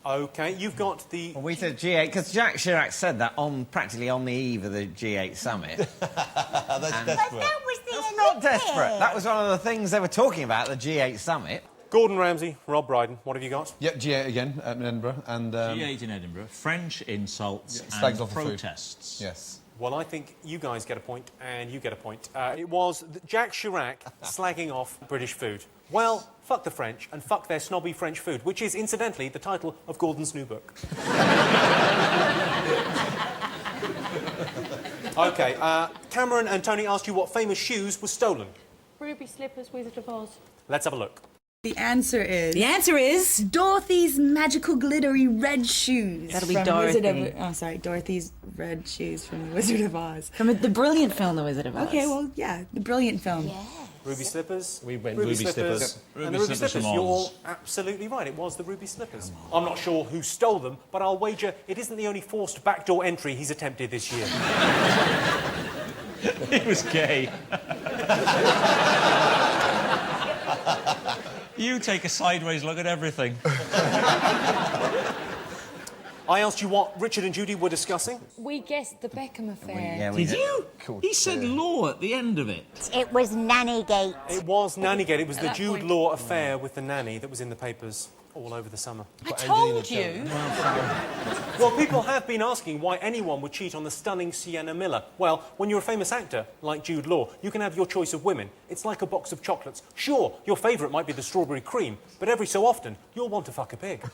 S1: OK, you've got the...
S4: Well, we said G8, because Jacques Chirac said that practically on the eve of the G8 summit.
S2: That's desperate.
S4: That's not desperate. That was one of the things they were talking about at the G8 summit.
S1: Gordon Ramsay, Rob Brydon, what have you got?
S7: Yep, G8 again in Edinburgh. And,
S6: G8 in Edinburgh, French insults
S7: slags
S6: and
S7: off the food.
S6: protests.
S7: Yes.
S1: Well, I think you guys get a point, and you get a point. It was Jacques Chirac slagging off British food. Well, fuck the French, and fuck their snobby French food, which is, incidentally, the title of Gordon's new book. OK, Cameron and Tony asked you what famous shoes were stolen.
S5: Ruby Slippers, Wizard of Oz.
S1: Let's have a look.
S13: The answer is Dorothy's magical glittery red shoes.
S17: That'll be
S13: from
S17: Dorothy.
S13: Dorothy's red shoes from The Wizard of Oz.
S17: From the brilliant film, The Wizard of Oz.
S13: Okay, well, yeah, the brilliant film.
S1: Ruby Slippers.
S2: We went Ruby Slippers.
S1: And the Ruby Slippers, you're absolutely right. It was the Ruby Slippers. I'm not sure who stole them, but I'll wager it isn't the only forced backdoor entry he's attempted this year.
S6: He was gay. You take a sideways look at everything.
S1: I asked you what Richard and Judy were discussing.
S5: We guessed the Beckham affair.
S6: Did you? He said law at the end of it.
S3: It was Nannygate.
S1: It was Nannygate. It was the Jude Law affair with the nanny that was in the papers all over the summer.
S5: I told you.
S1: Well, people have been asking why anyone would cheat on the stunning Sienna Miller. Well, when you're a famous actor, like Jude Law, you can have your choice of women. It's like a box of chocolates. Sure, your favourite might be the strawberry cream, but every so often, you'll want to fuck a pig.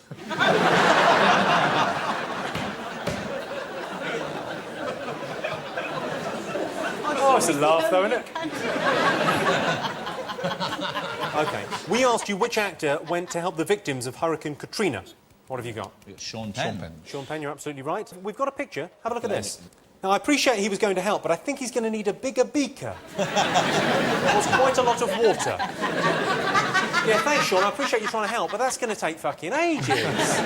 S1: Oh, it's a laugh, though, isn't it? OK. We asked you which actor went to help the victims of Hurricane Katrina. What have you got?
S6: Sean Penn.
S1: Sean Penn, you're absolutely right. We've got a picture. Have a look at this. Now, I appreciate he was going to help, but I think he's going to need a bigger beaker. There was quite a lot of water. Yeah, thanks, Sean. I appreciate you trying to help, but that's going to take fucking ages.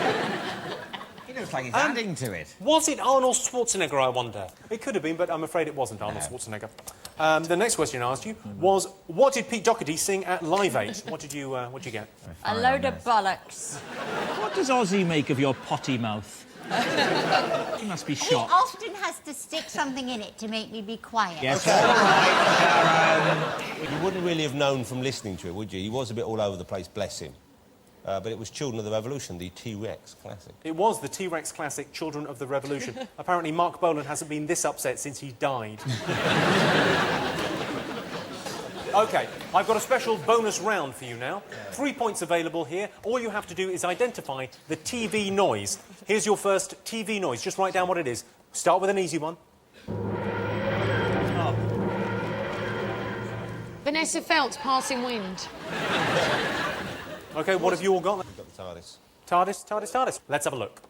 S4: He looks like he's adding to it.
S1: Was it Arnold Schwarzenegger, I wonder? It could have been, but I'm afraid it wasn't Arnold Schwarzenegger. The next question I asked you was, what did Pete Doherty sing at Live 8? What did you get?
S3: A load of bollocks.
S6: What does Ozzy make of your potty mouth? He must be
S3: He
S6: shocked.
S3: often has to stick something in it to make me be quiet.
S2: Yes, You wouldn't really have known from listening to it, would you? He was a bit all over the place, bless him. But it was Children of the Revolution, the T-Rex classic.
S1: It was the T-Rex classic, Children of the Revolution. Apparently, Mark Bolan hasn't been this upset since he died. OK, I've got a special bonus round for you now. 3 points available here. All you have to do is identify the TV noise. Here's your first TV noise. Just write down what it is. Start with an easy one.
S5: Vanessa Feltz, Passing Wind.
S1: OK, what have you all got?
S2: We've got the TARDIS.
S1: TARDIS, TARDIS, TARDIS. Let's have a look.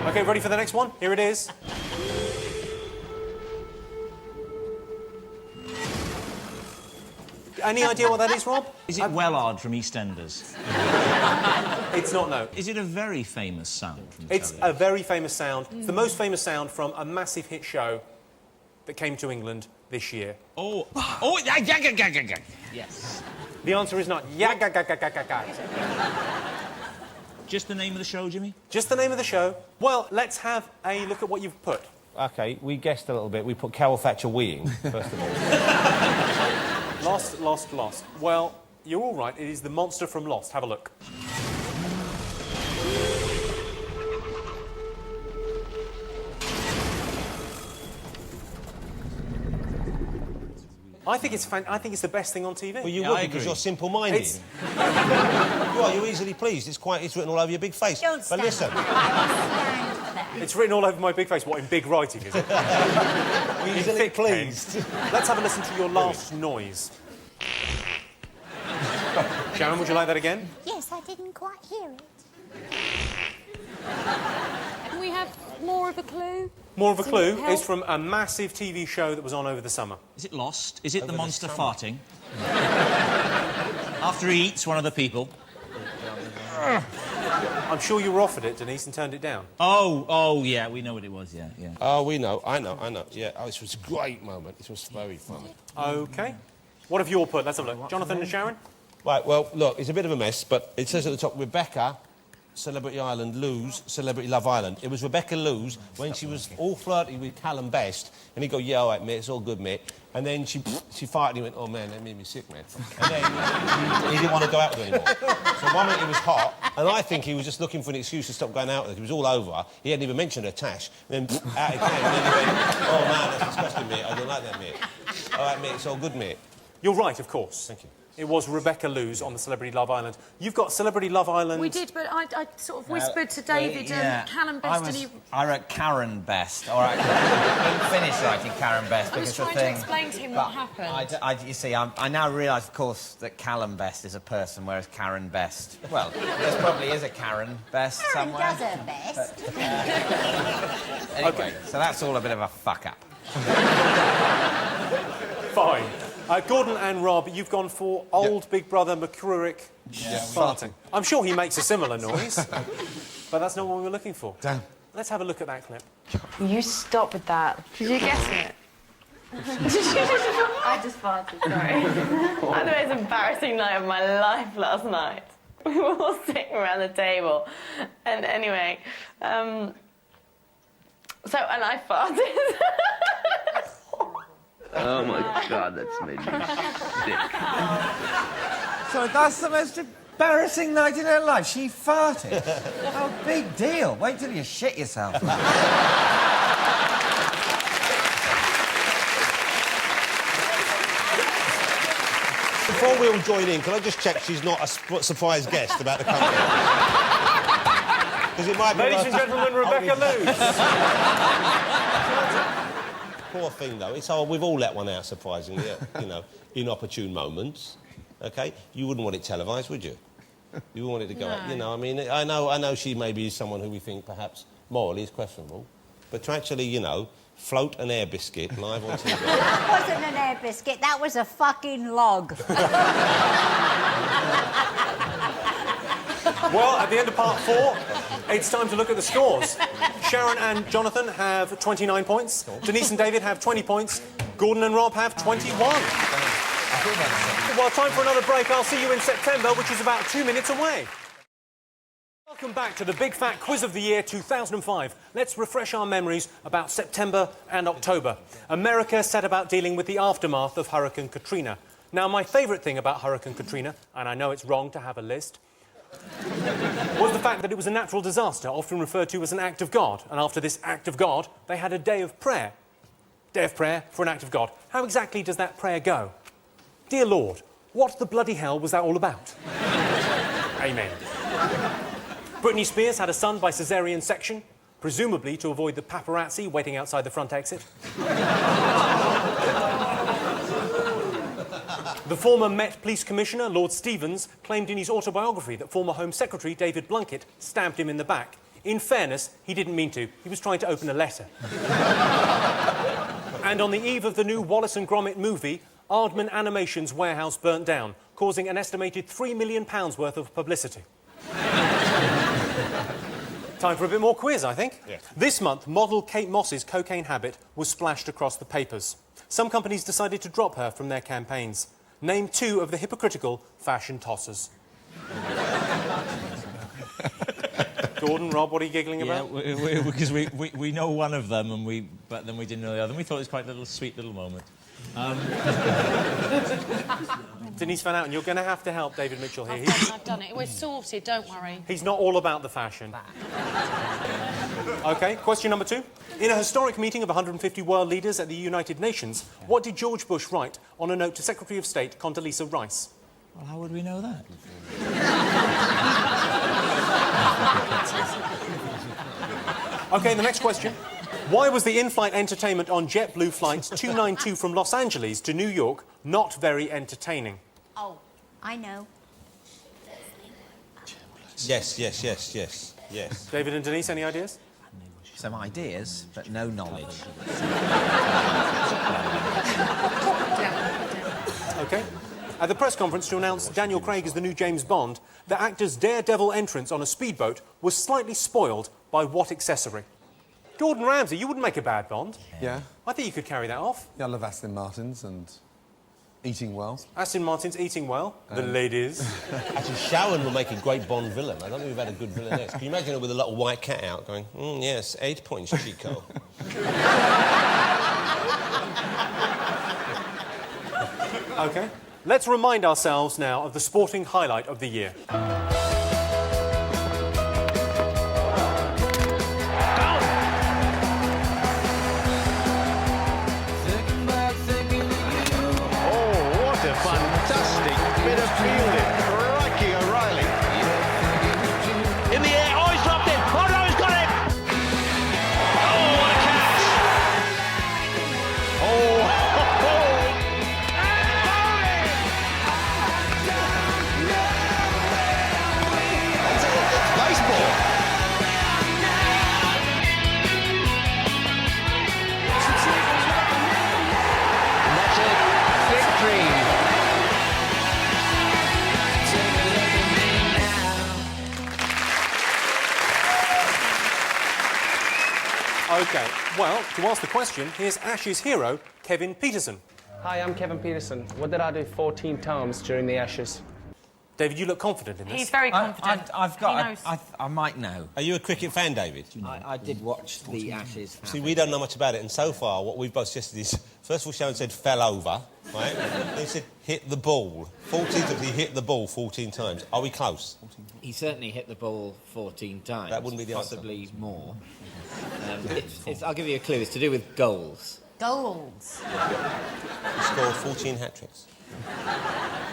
S1: OK, ready for the next one? Here it is. Any idea what that is, Rob?
S6: Is it Wellard from EastEnders?
S1: It's not, no.
S6: Is it a very famous sound from the
S1: It's
S6: television?
S1: a very famous sound. It's the most famous sound from a massive hit show that came to England this year.
S6: Oh, yes.
S1: The answer is not ya-ga-ga-ga-ga-ga-ga.
S6: Just the name of the show, Jimmy?
S1: Just the name of the show. Well, let's have a look at what you've put.
S2: OK, we guessed a little bit. We put Carol Thatcher weeing, first of all.
S1: Lost. Well, you're all right. It is the monster from Lost. Have a look. I think it's the best thing on TV.
S2: Well, you would because you're simple-minded. You're easily pleased. It's written all over your big face.
S3: Don't
S2: But listen.
S1: It's written all over my big face. What, in big writing, is it?
S2: Easily pleased.
S1: Let's have a listen to your last noise. Sharon, would you like that again?
S3: Yes, I didn't quite hear it.
S5: Can we have more of a clue?
S1: More of a clue
S5: Help.
S1: is from a massive TV show that was on over the summer.
S6: Is it Lost? Is it
S2: Over
S6: the
S2: the
S6: monster
S2: summer.
S6: farting? After he eats one of the people?
S1: I'm sure you were offered it, Denise, and turned it down.
S6: Oh, yeah, we know what it was, yeah.
S2: Oh, we know. I know. Yeah, this was a great moment. This was very funny.
S1: OK. What have you all put? Let's have a look. Jonathan and Sharon?
S2: Right, well, look, it's a bit of a mess, but it says at the top, Rebecca, Celebrity Island, Lose, Celebrity Love Island. It was Rebecca Lose when she was all flirty with Callum Best, and he'd go, yeah, all right, mate, it's all good, mate. And then she farted and he went, oh, man, that made me sick, man. And then he didn't want to go out with her anymore. So one minute it was hot, and I think he was just looking for an excuse to stop going out with her. He was all over. He hadn't even mentioned her tash. And then out it came, and then he went, oh, man, that's disgusting, mate. I don't like that, mate. All right, mate, it's all good, mate.
S1: You're right, of course.
S2: Thank you.
S1: It was Rebecca Lose on the Celebrity Love Island. You've got Celebrity Love Island...
S5: We did, but I sort of whispered to David Callum Best and he...
S4: I wrote Karen Best. All right, I didn't finish writing Karen Best
S5: I was
S4: because the
S5: trying
S4: thing...
S5: to explain to him what happened.
S4: You see, I now realise, of course, that Callum Best is a person, whereas Karen Best... Well, there probably is a Karen Best
S3: Karen
S4: somewhere.
S3: does her best.
S4: Anyway, so that's all a bit of a fuck-up.
S1: Fine. Gordon and Rob, you've gone for old Big Brother McCrurick farting. I'm sure he makes a similar noise, but that's not what we were looking for.
S7: Damn.
S1: Let's have a look at that clip.
S18: You stop with that. Did you guess it? I just farted, sorry. I had the most embarrassing night of my life last night. We were all sitting around the table. And anyway, and I farted.
S11: Oh my God, that's made me sick.
S4: So that's the most embarrassing night in her life. She farted. Oh, big deal. Wait till you shit yourself.
S2: Before we all join in, can I just check she's not a surprise guest about the company? Because it might be
S1: Ladies and gentlemen, Rebecca Lewis.
S2: Poor thing, though. It's we've all let one out, surprisingly, at, you know, inopportune moments. OK? You wouldn't want it televised, would you? You wouldn't want it to go out. You know, I mean, I know she maybe is someone who we think perhaps morally is questionable, but to actually, you know, float an air biscuit live on TV...
S3: That wasn't an air biscuit, that was a fucking log.
S1: Well, at the end of part 4, it's time to look at the scores. Sharon and Jonathan have 29 points. Denise and David have 20 points. Gordon and Rob have 21. Well, time for another break. I'll see you in September, which is about 2 minutes away. Welcome back to the Big Fat Quiz of the Year 2005. Let's refresh our memories about September and October. America set about dealing with the aftermath of Hurricane Katrina. Now, my favourite thing about Hurricane Katrina, and I know it's wrong to have a list, was the fact that it was a natural disaster, often referred to as an act of God. And after this act of God, they had a day of prayer. Day of prayer for an act of God. How exactly does that prayer go? Dear Lord, what the bloody hell was that all about? Amen. Britney Spears had a son by caesarean section, presumably to avoid the paparazzi waiting outside the front exit. The former Met Police Commissioner, Lord Stevens, claimed in his autobiography that former Home Secretary David Blunkett stabbed him in the back. In fairness, he didn't mean to. He was trying to open a letter. And on the eve of the new Wallace and Gromit movie, Aardman Animation's warehouse burnt down, causing an estimated £3 million worth of publicity. Time for a bit more quiz, I think. Yeah. This month, model Kate Moss's cocaine habit was splashed across the papers. Some companies decided to drop her from their campaigns. Name 2 of the hypocritical fashion tossers. Gordon, Rob, what are you giggling about?
S6: Because we know one of them, but then we didn't know the other. We thought it was quite a sweet little moment.
S1: Denise van Outen, you're going to have to help David Mitchell here.
S5: I've done it. We're sorted, don't worry.
S1: He's not all about the fashion. OK, question number 2. In a historic meeting of 150 world leaders at the United Nations, what did George Bush write on a note to Secretary of State Condoleezza Rice?
S6: Well, how would we know that?
S1: OK, the next question. Why was the in-flight entertainment on JetBlue flights 292 from Los Angeles to New York not very entertaining?
S3: Oh, I know.
S2: Yes.
S1: David and Denise, any ideas?
S4: Some ideas, but no knowledge.
S1: OK. At the press conference to announce Daniel Craig as the new James Bond, the actor's daredevil entrance on a speedboat was slightly spoiled by what accessory? Gordon Ramsay, you wouldn't make a bad Bond.
S7: Yeah.
S1: I think you could carry that off.
S7: Yeah, I love Aston Martins and eating well.
S1: Aston Martin's eating well. The ladies.
S2: Actually, Sharon will make a great Bond villain. I don't think we've had a good villainess. Can you imagine her with a little white cat out going, yes, 8 points, Chico.
S1: OK. Let's remind ourselves now of the sporting highlight of the year.
S16: Fantastic bit of fielding. Crikey O'Reilly.
S15: In the air. Oh, he's dropped it. Oh, no, he's got it. Oh, what a catch.
S16: It's baseball.
S15: And that's it. Victory.
S1: OK, well, to ask the question, here's Ashes hero, Kevin Peterson.
S20: Hi, I'm Kevin Peterson. What did I do 14 times during the Ashes?
S1: David, you look confident in this.
S5: He's very confident.
S4: I might know.
S2: Are you a cricket fan, David?
S4: I did watch the Ashes.
S2: See, we don't know much about it, and so far, what we've both suggested is, first of all, Sharon said fell over, right? Then he said hit the ball. 14 times, he hit the ball 14 times. Are we close?
S15: He certainly hit the ball 14 times.
S2: That wouldn't be the answer.
S15: Possibly more. I'll give you a clue. It's to do with goals.
S3: Goals.
S2: He scored 14 hat-tricks.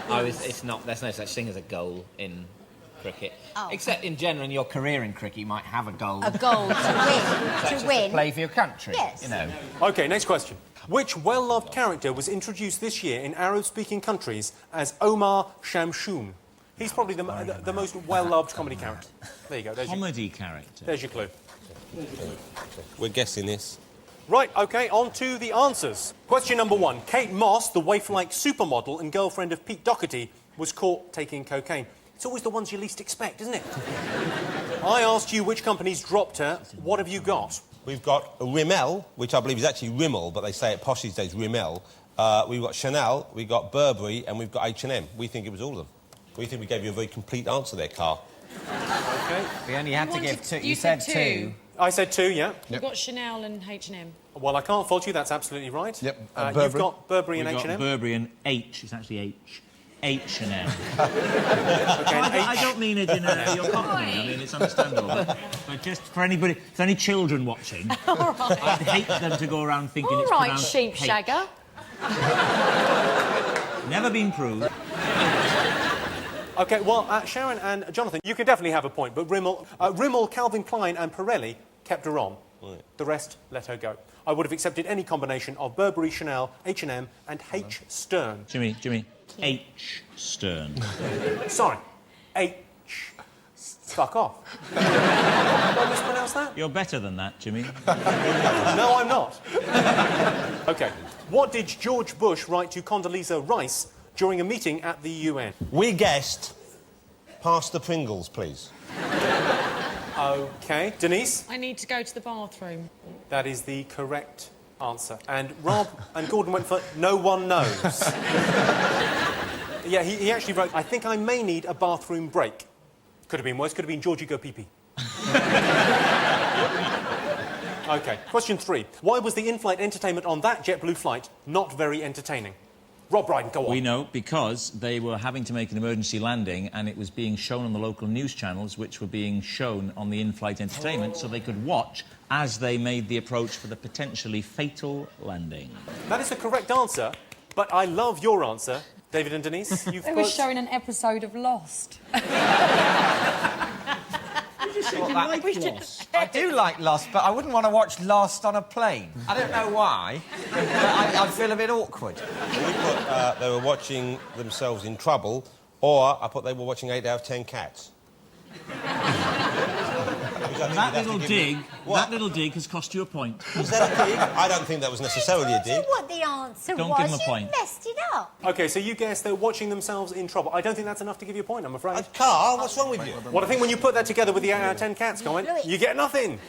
S15: There's no such thing as a goal in
S4: cricket.
S3: Oh.
S4: Except in general, in your career in cricket, you might have a goal.
S3: A goal
S4: Such
S3: to
S4: as
S3: win.
S4: to play for your country.
S3: Yes.
S4: You know.
S1: OK, next question. Which well-loved character was introduced this year in Arab-speaking countries as Omar Shamshoon? He's probably the most well-loved comedy character. There you go.
S6: Comedy character.
S1: There's your clue.
S2: We're guessing this.
S1: Right, OK, on to the answers. Question number 1. Kate Moss, the waif-like supermodel and girlfriend of Pete Doherty, was caught taking cocaine. It's always the ones you least expect, isn't it? I asked you which companies dropped her. What have you got?
S2: We've got Rimmel, which I believe is actually Rimmel, but they say it posh these days, Rimmel. We've got Chanel, we've got Burberry, and we've got H&M. We think it was all of them. We think we gave you a very complete answer there, Carl.
S1: OK.
S4: We only had to give 2.
S5: You said 2.
S1: I said 2, yeah.
S5: You've got Chanel and H&M.
S1: Well, I can't fault you. That's absolutely right.
S7: Yep.
S1: You've got Burberry and
S6: We've
S1: H&M.
S6: got Burberry and H. It's actually H. H&M.
S1: Okay,
S6: I don't mean it in your company. I mean, it's understandable. But just for anybody, if there's any children watching, I'd hate them to go around thinking it's pronounced
S5: sheep
S6: H.
S5: shagger.
S6: Never been proved.
S1: OK, well, Sharon and Jonathan, you can definitely have a point, but Rimmel, Calvin Klein and Pirelli kept her on.
S2: Right.
S1: The rest let her go. I would have accepted any combination of Burberry, Chanel, H&M and H. Stern.
S6: Jimmy. H. Stern.
S1: Sorry. H. Fuck off. Did I mispronounce that?
S6: You're better than that, Jimmy.
S1: No, I'm not. OK. What did George Bush write to Condoleezza Rice during a meeting at the UN?
S2: We guessed pass the Pringles, please.
S1: OK. Denise?
S5: I need to go to the bathroom.
S1: That is the correct answer. And Rob and Gordon went for no one knows. Yeah, he actually wrote, I think I may need a bathroom break. Could have been worse. Could have been Georgie go pee-pee. OK. Question 3. Why was the in-flight entertainment on that JetBlue flight not very entertaining? Rob Brydon, go on.
S6: We know because they were having to make an emergency landing and it was being shown on the local news channels, which were being shown on the in-flight entertainment, so they could watch as they made the approach for the potentially fatal landing.
S1: That is the correct answer, but I love your answer. David and Denise, you've
S5: They were showing an episode of Lost.
S4: I do like Lost, but I wouldn't want to watch Lost on a plane. I don't know why, but I'd feel a bit awkward.
S2: We put they were watching themselves in trouble, or I put they were watching 8 out of 10 cats.
S6: That little dig has cost you a point.
S2: Was that a dig? I don't think that was necessarily a dig.
S3: What the answer
S6: Don't
S3: was.
S6: give him a point.
S3: You messed it up.
S1: OK, so you guessed they're watching themselves in trouble. I don't think that's enough to give you a point, I'm afraid.
S2: Carl, what's wrong with you?
S1: Well, I think when you put that together with the 8 out of 10 cats comment, you get nothing.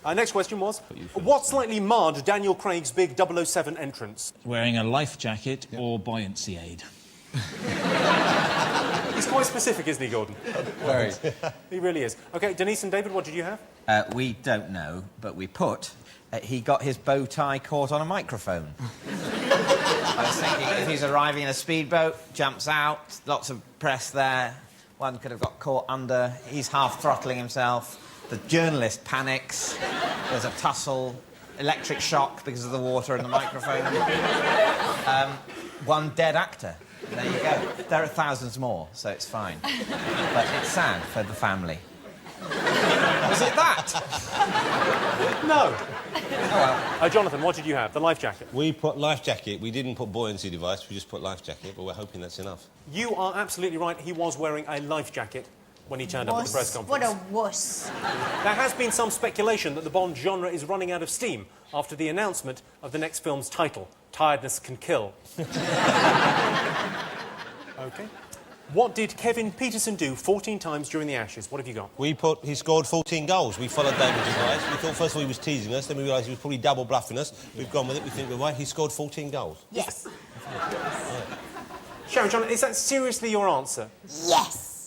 S1: Next question was, what slightly marred Daniel Craig's big 007 entrance?
S6: Wearing a life jacket or buoyancy aid.
S1: He's quite specific, isn't he, Gordon?
S7: Very.
S1: He really is. OK, Denise and David, what did you have?
S4: We don't know, but we put he got his bow tie caught on a microphone. I was thinking if he's arriving in a speedboat, jumps out, lots of press there, one could have got caught under, he's half throttling himself, the journalist panics, there's a tussle, electric shock because of the water and the microphone. One dead actor. There you go. There are thousands more, so it's fine. But it's sad for the family. Was it that?
S1: No.
S4: Oh, well.
S1: Jonathan, what did you have? The life jacket.
S2: We put life jacket. We didn't put buoyancy device. We just put life jacket, but we're hoping that's enough.
S1: You are absolutely right. He was wearing a life jacket when he turned up at the press conference.
S3: What a wuss.
S1: There has been some speculation that the Bond genre is running out of steam after the announcement of the next film's title, Tiredness Can Kill. OK. What did Kevin Peterson do 14 times during the Ashes? What have you got?
S2: We put he scored 14 goals. We followed David's advice. We thought first of all he was teasing us, then we realised he was probably double bluffing us. We've gone with it. We think we're right. He scored 14 goals.
S3: Yes.
S1: Sharon, John, is that seriously your answer?
S3: Yes.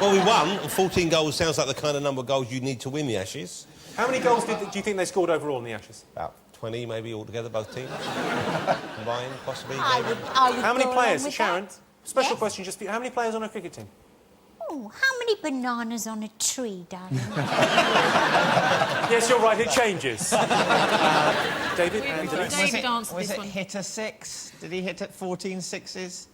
S2: Well, we won, and 14 goals sounds like the kind of number of goals you need to win the Ashes.
S1: How many goals do you think they scored overall in the Ashes?
S2: About 20, maybe, altogether, both teams. Combined, possibly.
S3: I would
S1: How many
S3: go
S1: players,
S3: along with
S1: Sharon?
S3: that.
S1: Special
S3: Yes?
S1: question just for you. How many players on a cricket team?
S3: Oh, how many bananas on a tree, darling?
S1: Yes, you're right, it changes. David and Denise?
S5: David answered
S4: Was
S5: this
S4: it
S5: one.
S4: hit a 6? Did he hit at 14 sixes?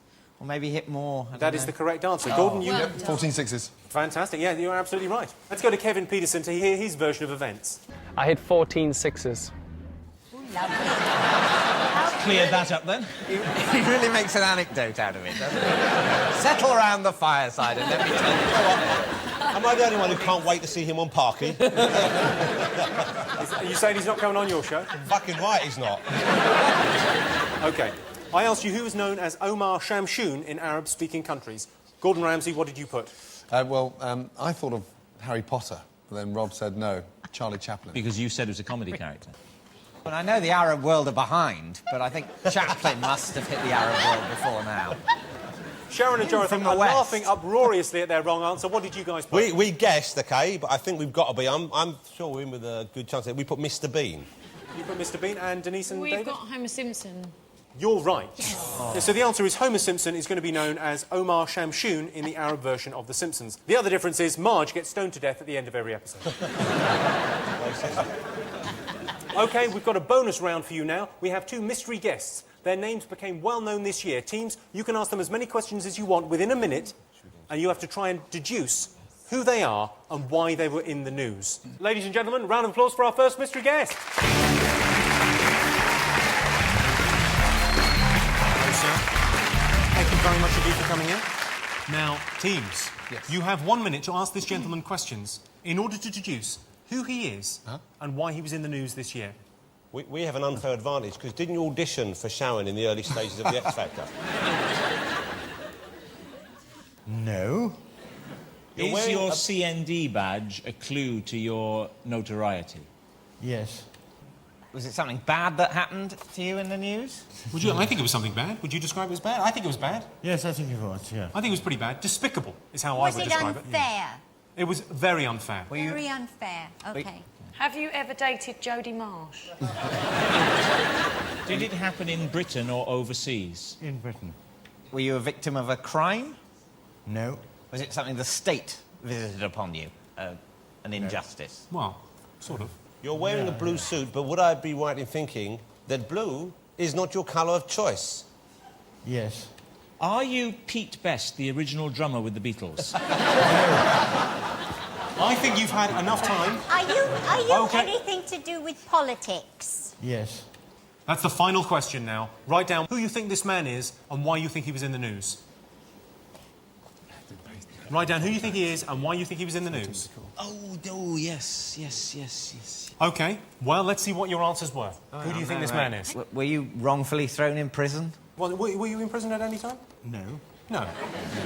S4: Or maybe hit more.
S1: That is the correct answer. Gordon, you...
S7: Yep, 14 sixes.
S1: Fantastic. Yeah, you're absolutely right. Let's go to Kevin Peterson to hear his version of events.
S20: I hit 14 sixes.
S6: Cleared that up then.
S4: He really makes an anecdote out of it, doesn't he? Settle around the fireside and let me tell you what.
S2: Am I the only one who can't wait to see him on Parky?
S1: Are you saying he's not coming on your show?
S2: Fucking right he's not.
S1: OK. I asked you who is known as Omar Shamshun in Arab-speaking countries. Gordon Ramsay, what did you put?
S7: I thought of Harry Potter, but then Rob said no, Charlie Chaplin.
S6: Because you said it was a comedy character.
S4: Well, I know the Arab world are behind, but I think Chaplin must have hit the Arab world before now.
S1: Sharon and Jonathan are laughing uproariously at their wrong answer. What did you guys put?
S2: We guessed, OK, but I think we've got to be... I'm sure we're in with a good chance. We put Mr Bean.
S1: You put Mr Bean and Denise and David?
S5: We've got Homer Simpson.
S1: You're right. Yes. Oh. So the answer is Homer Simpson is going to be known as Omar Shamshun in the Arab version of The Simpsons. The other difference is Marge gets stoned to death at the end of every episode. OK, we've got a bonus round for you now. We have 2 mystery guests. Their names became well known this year. Teams, you can ask them as many questions as you want within a minute, and you have to try and deduce who they are and why they were in the news. Ladies and gentlemen, round of applause for our first mystery guest. Thank you very much indeed for coming in. Now, teams, you have 1 minute to ask this gentleman questions in order to deduce who he is and why he was in the news this year.
S2: We have an unfair advantage, because didn't you audition for Sharon in the early stages of the X Factor?
S6: No. Is your CND badge a clue to your notoriety?
S4: Yes. Was it something bad that happened to you in the news?
S1: I think it was something bad. Would you describe it as bad? I think it was bad.
S12: Yes, I think it was, yeah.
S1: I think it was pretty bad. Despicable is how I would describe it.
S3: Was it unfair?
S1: It was very unfair.
S3: Very unfair. OK.
S5: Have you ever dated Jodie Marsh?
S6: Did it happen in Britain or overseas?
S12: In Britain.
S4: Were you a victim of a crime?
S12: No.
S4: Was it something the state visited upon you? An injustice?
S1: Well, sort of.
S2: You're wearing a blue suit, but would I be right in thinking that blue is not your colour of choice?
S12: Yes.
S6: Are you Pete Best, the original drummer with the Beatles?
S1: I think you've had enough time.
S3: Are you anything to do with politics?
S12: Yes.
S1: That's the final question now. Write down who you think this man is and why you think he was in the news. Write down who you think he is and why you think he was in the news.
S6: Oh, yes.
S1: OK, well, let's see what your answers were. Who do you think this man is?
S4: Were you wrongfully thrown in prison?
S1: Well, were you imprisoned at any time?
S12: No.
S1: No.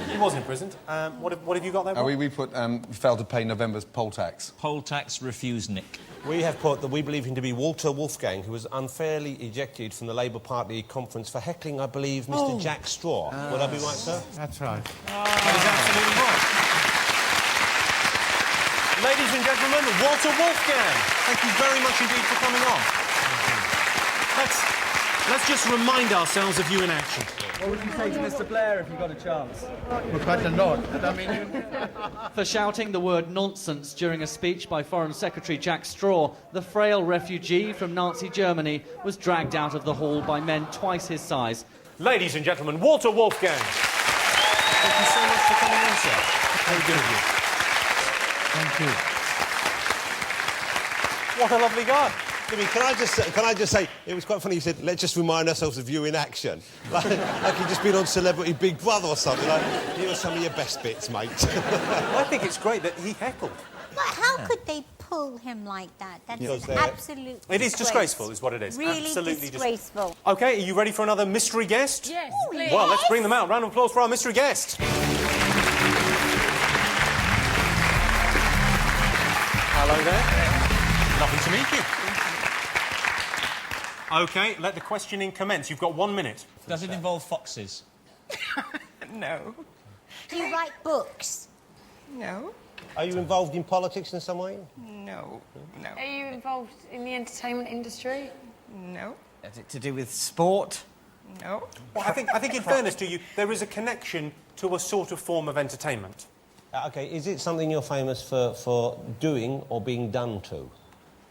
S1: He wasn't imprisoned. What have you got there, Bob?
S7: We put failed to pay November's poll tax.
S6: Poll tax refused Nick.
S2: We have put that we believe him to be Walter Wolfgang, who was unfairly ejected from the Labour Party conference for heckling, I believe, Mr Jack Straw. Would I be right, sir?
S12: That's right.
S1: That is absolutely right. Ladies and gentlemen, Walter Wolfgang. Thank you very much indeed for coming on. Let's just remind ourselves of you in action.
S19: What would you say to Mr. Blair if you got a chance?
S12: Well, quite a lot. I mean...
S19: For shouting the word nonsense during a speech by Foreign Secretary Jack Straw, the frail refugee from Nazi Germany was dragged out of the hall by men twice his size.
S1: Ladies and gentlemen, Walter Wolfgang. Thank you so much for coming in, sir. Very good of you.
S12: Thank you.
S1: What a lovely guy.
S2: Jimmy, can I just say, it was quite funny you said, let's just remind ourselves of you in action. Like you'd just been on Celebrity Big Brother or something. Like, here are some of your best bits, mate.
S1: I think it's great that he heckled.
S3: But how could they pull him like that? That's absolute
S1: It is disgraceful, is what it is.
S3: Really
S1: absolutely
S3: disgraceful.
S1: OK, are you ready for another mystery guest?
S5: Yes, please.
S1: Well, let's bring them out. Round of applause for our mystery guest. Hello there. Lovely to meet you. OK, let the questioning commence. You've got 1 minute.
S6: Does it involve foxes?
S18: No.
S3: Do you write books?
S18: No.
S2: Are you involved in politics in some way?
S18: No. No.
S5: Are you involved in the entertainment industry?
S18: No.
S4: Is it to do with sport?
S18: No.
S1: Well, I think in fairness to you, there is a connection to a sort of form of entertainment.
S2: OK, is it something you're famous for doing or being done to?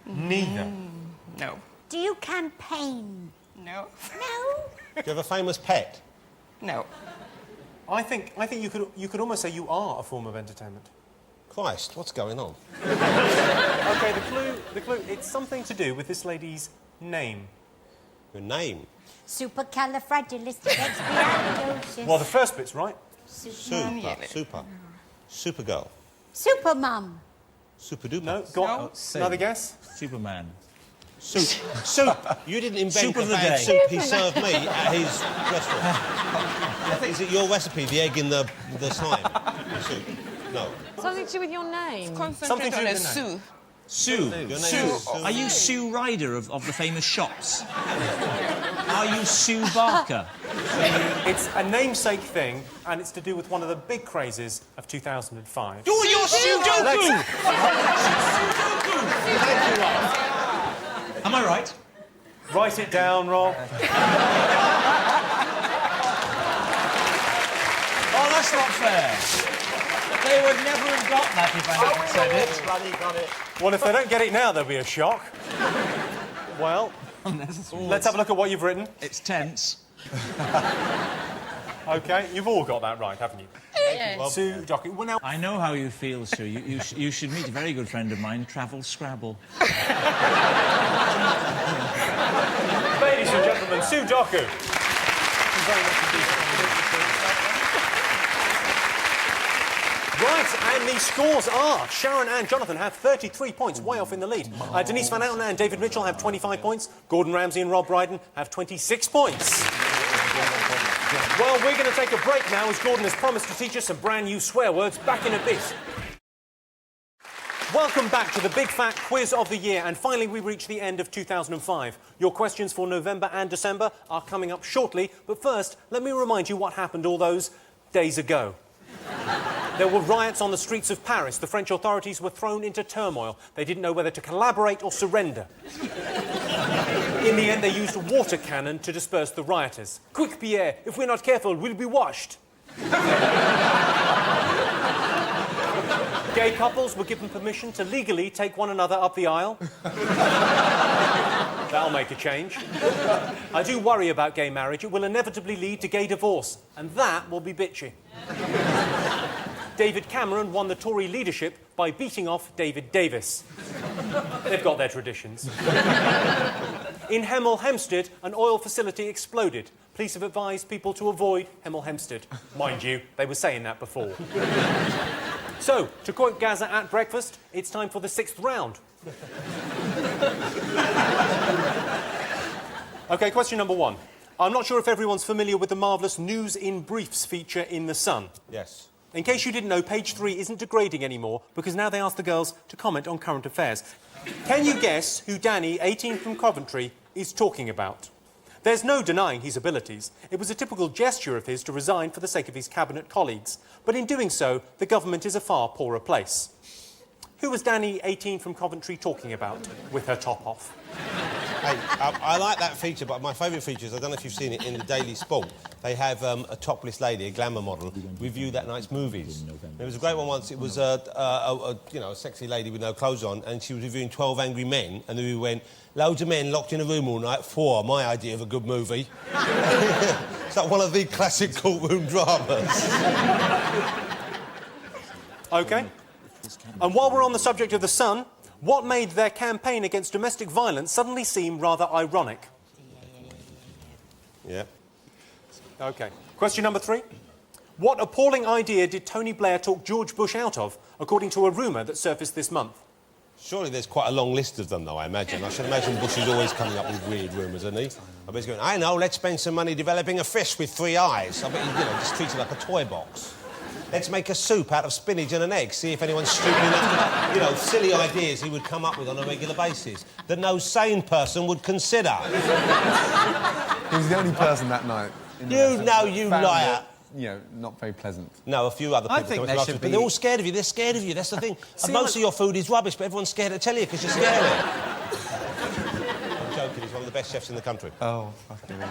S1: Neither.
S18: No.
S3: Do you campaign?
S18: No.
S3: No.
S2: Do you have a famous pet?
S18: No.
S1: I think you could almost say you are a form of entertainment.
S2: Christ, what's going on?
S1: OK, the clue, it's something to do with this lady's name.
S2: Your name?
S3: Supercalifragilisticexpialidocious.
S1: Well, the first bit's right.
S2: Supergirl.
S3: Supermum.
S2: Superduper.
S1: No, go on. Another guess?
S6: Superman.
S2: Soup. You didn't invent
S6: Soup
S2: the
S6: of the
S2: bad
S6: day.
S2: soup he served me at his restaurant. Is it your recipe, the egg in the slime? The soup? No.
S5: Something to do with your name.
S1: Something to do with the name.
S6: Sue.
S2: Your name
S6: Sue.
S2: is Sue.
S6: Are you Sue Ryder of the famous shops? Are you Sue Barker?
S1: It's a namesake thing, and it's to do with one of the big crazes of 2005.
S2: Oh, you're Sudoku!
S6: Am I right?
S1: Write it down, Rob.
S6: Oh, that's not fair. They would never have got that if I hadn't said it.
S2: Got it.
S1: Well, if they don't get it now, there'll be a shock. Well, let's have a look at what you've written.
S6: It's tense.
S1: OK, you've all got that right, haven't you?
S5: Yes.
S1: Sue Docky. Well, now...
S6: I know how you feel, Sue. You should meet a very good friend of mine, Travel Scrabble.
S1: Ladies and gentlemen, Sue Doku. Thank you very much indeed. Right, and the scores are Sharon and Jonathan have 33 points, way off in the lead. Denise van Outen and David Mitchell have 25 points. Gordon Ramsay and Rob Brydon have 26 points. Well, we're going to take a break now, as Gordon has promised to teach us some brand new swear words. Back in a bit. Welcome back to the Big Fat Quiz of the Year, and finally we reach the end of 2005. Your questions for November and December are coming up shortly, but first, let me remind you what happened all those days ago. There were riots on the streets of Paris. The French authorities were thrown into turmoil. They didn't know whether to collaborate or surrender. In the end, they used a water cannon to disperse the rioters. Quick, Pierre, if we're not careful, we'll be washed. Gay couples were given permission to legally take one another up the aisle. That'll make a change. I do worry about gay marriage. It will inevitably lead to gay divorce, and that will be bitchy. David Cameron won the Tory leadership by beating off David Davis. They've got their traditions. In Hemel Hempstead, an oil facility exploded. Police have advised people to avoid Hemel Hempstead. Mind you, they were saying that before. So, to quote Gaza at breakfast, it's time for the 6th round. OK, question number 1. I'm not sure if everyone's familiar with the marvellous News in Briefs feature in The Sun.
S2: Yes.
S1: In case you didn't know, page 3 isn't degrading anymore because now they ask the girls to comment on current affairs. Can you guess who Danny, 18 from Coventry, is talking about? There's no denying his abilities. It was a typical gesture of his to resign for the sake of his cabinet colleagues. But in doing so, the government is a far poorer place. Who was Danny, 18 from Coventry, talking about with her top off?
S2: Hey, I like that feature, but my favourite feature is, I don't know if you've seen it, in the Daily Sport. They have a topless lady, a glamour model, review that night's movies. There was a great one once. It was a sexy lady with no clothes on, and she was reviewing 12 Angry Men, and the review went, loads of men locked in a room all night, 4, my idea of a good movie. It's like one of the classic courtroom dramas.
S1: OK. And while we're on the subject of The Sun, what made their campaign against domestic violence suddenly seem rather ironic?
S2: Yeah.
S1: OK. Question number 3. What appalling idea did Tony Blair talk George Bush out of, according to a rumour that surfaced this month?
S2: Surely there's quite a long list of them, though, I imagine. I should imagine Bush is always coming up with weird rumours, isn't he? I bet he's going, I know, let's spend some money developing a fish with 3 eyes. I bet he, just treats it like a toy box. Let's make a soup out of spinach and an egg, see if anyone's stupid enough to... silly ideas he would come up with on a regular basis that no sane person would consider.
S7: He was the only person that night.
S2: You liar.
S7: Not very pleasant.
S2: No, a few other people.
S4: I think they should be...
S2: But they're all scared of you. They're scared of you. That's the thing. Most of your food is rubbish, but everyone's scared to tell you because you're scared of it. I'm joking. He's one of the best chefs in the country.
S7: Oh, fucking hell.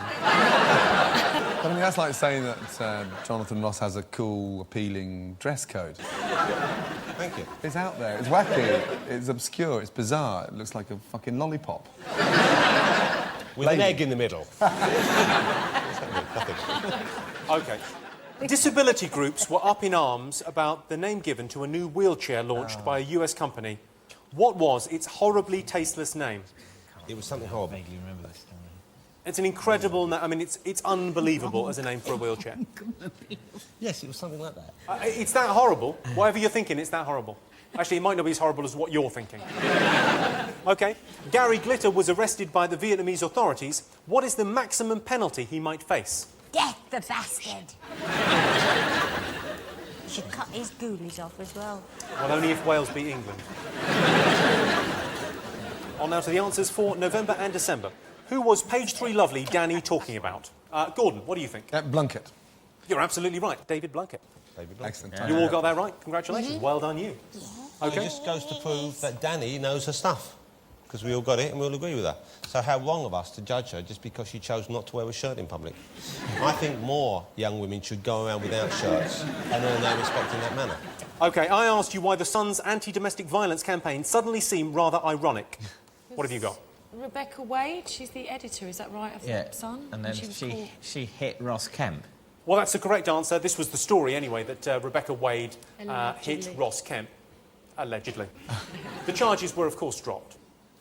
S7: I mean, that's like saying that Jonathan Ross has a cool, appealing dress code.
S2: Thank you.
S7: It's out there. It's wacky. It's obscure. It's bizarre. It looks like a fucking lollipop.
S2: With an egg in the middle.
S1: OK. Disability groups were up in arms about the name given to a new wheelchair launched by a US company. What was its horribly tasteless name?
S2: It was something horrible.
S4: I vaguely remember this story.
S1: It's an incredible... I mean, it's unbelievable as a name for a wheelchair.
S2: Yes, it was something like that.
S1: It's that horrible. Whatever you're thinking, it's that horrible. Actually, it might not be as horrible as what you're thinking. OK. Gary Glitter was arrested by the Vietnamese authorities. What is the maximum penalty he might face?
S3: Death, the bastard. You should cut his ghoulies off as well.
S1: Well, only if Wales beat England. On now to the answers for November and December. Who was page 3 lovely Danny talking about? Gordon, what do you think?
S7: Blunkett.
S1: You're absolutely right. David Blunkett.
S7: Excellent.
S1: You all got that right. Congratulations. Well done, you.
S2: Okay. It just goes to prove that Danny knows her stuff. Because we all got it and we all agree with her. So how wrong of us to judge her just because she chose not to wear a shirt in public. I think more young women should go around without shirts and earn their respect in that manner.
S1: OK, I asked you why the Sun's anti-domestic violence campaign suddenly seemed rather ironic. What have you got?
S5: Rebecca Wade, she's the editor, is that right, of the Sun?
S4: And then she hit Ross Kemp.
S1: Well, that's the correct answer. This was the story, anyway, that Rebecca Wade hit Ross Kemp. Allegedly. The charges were, of course, dropped.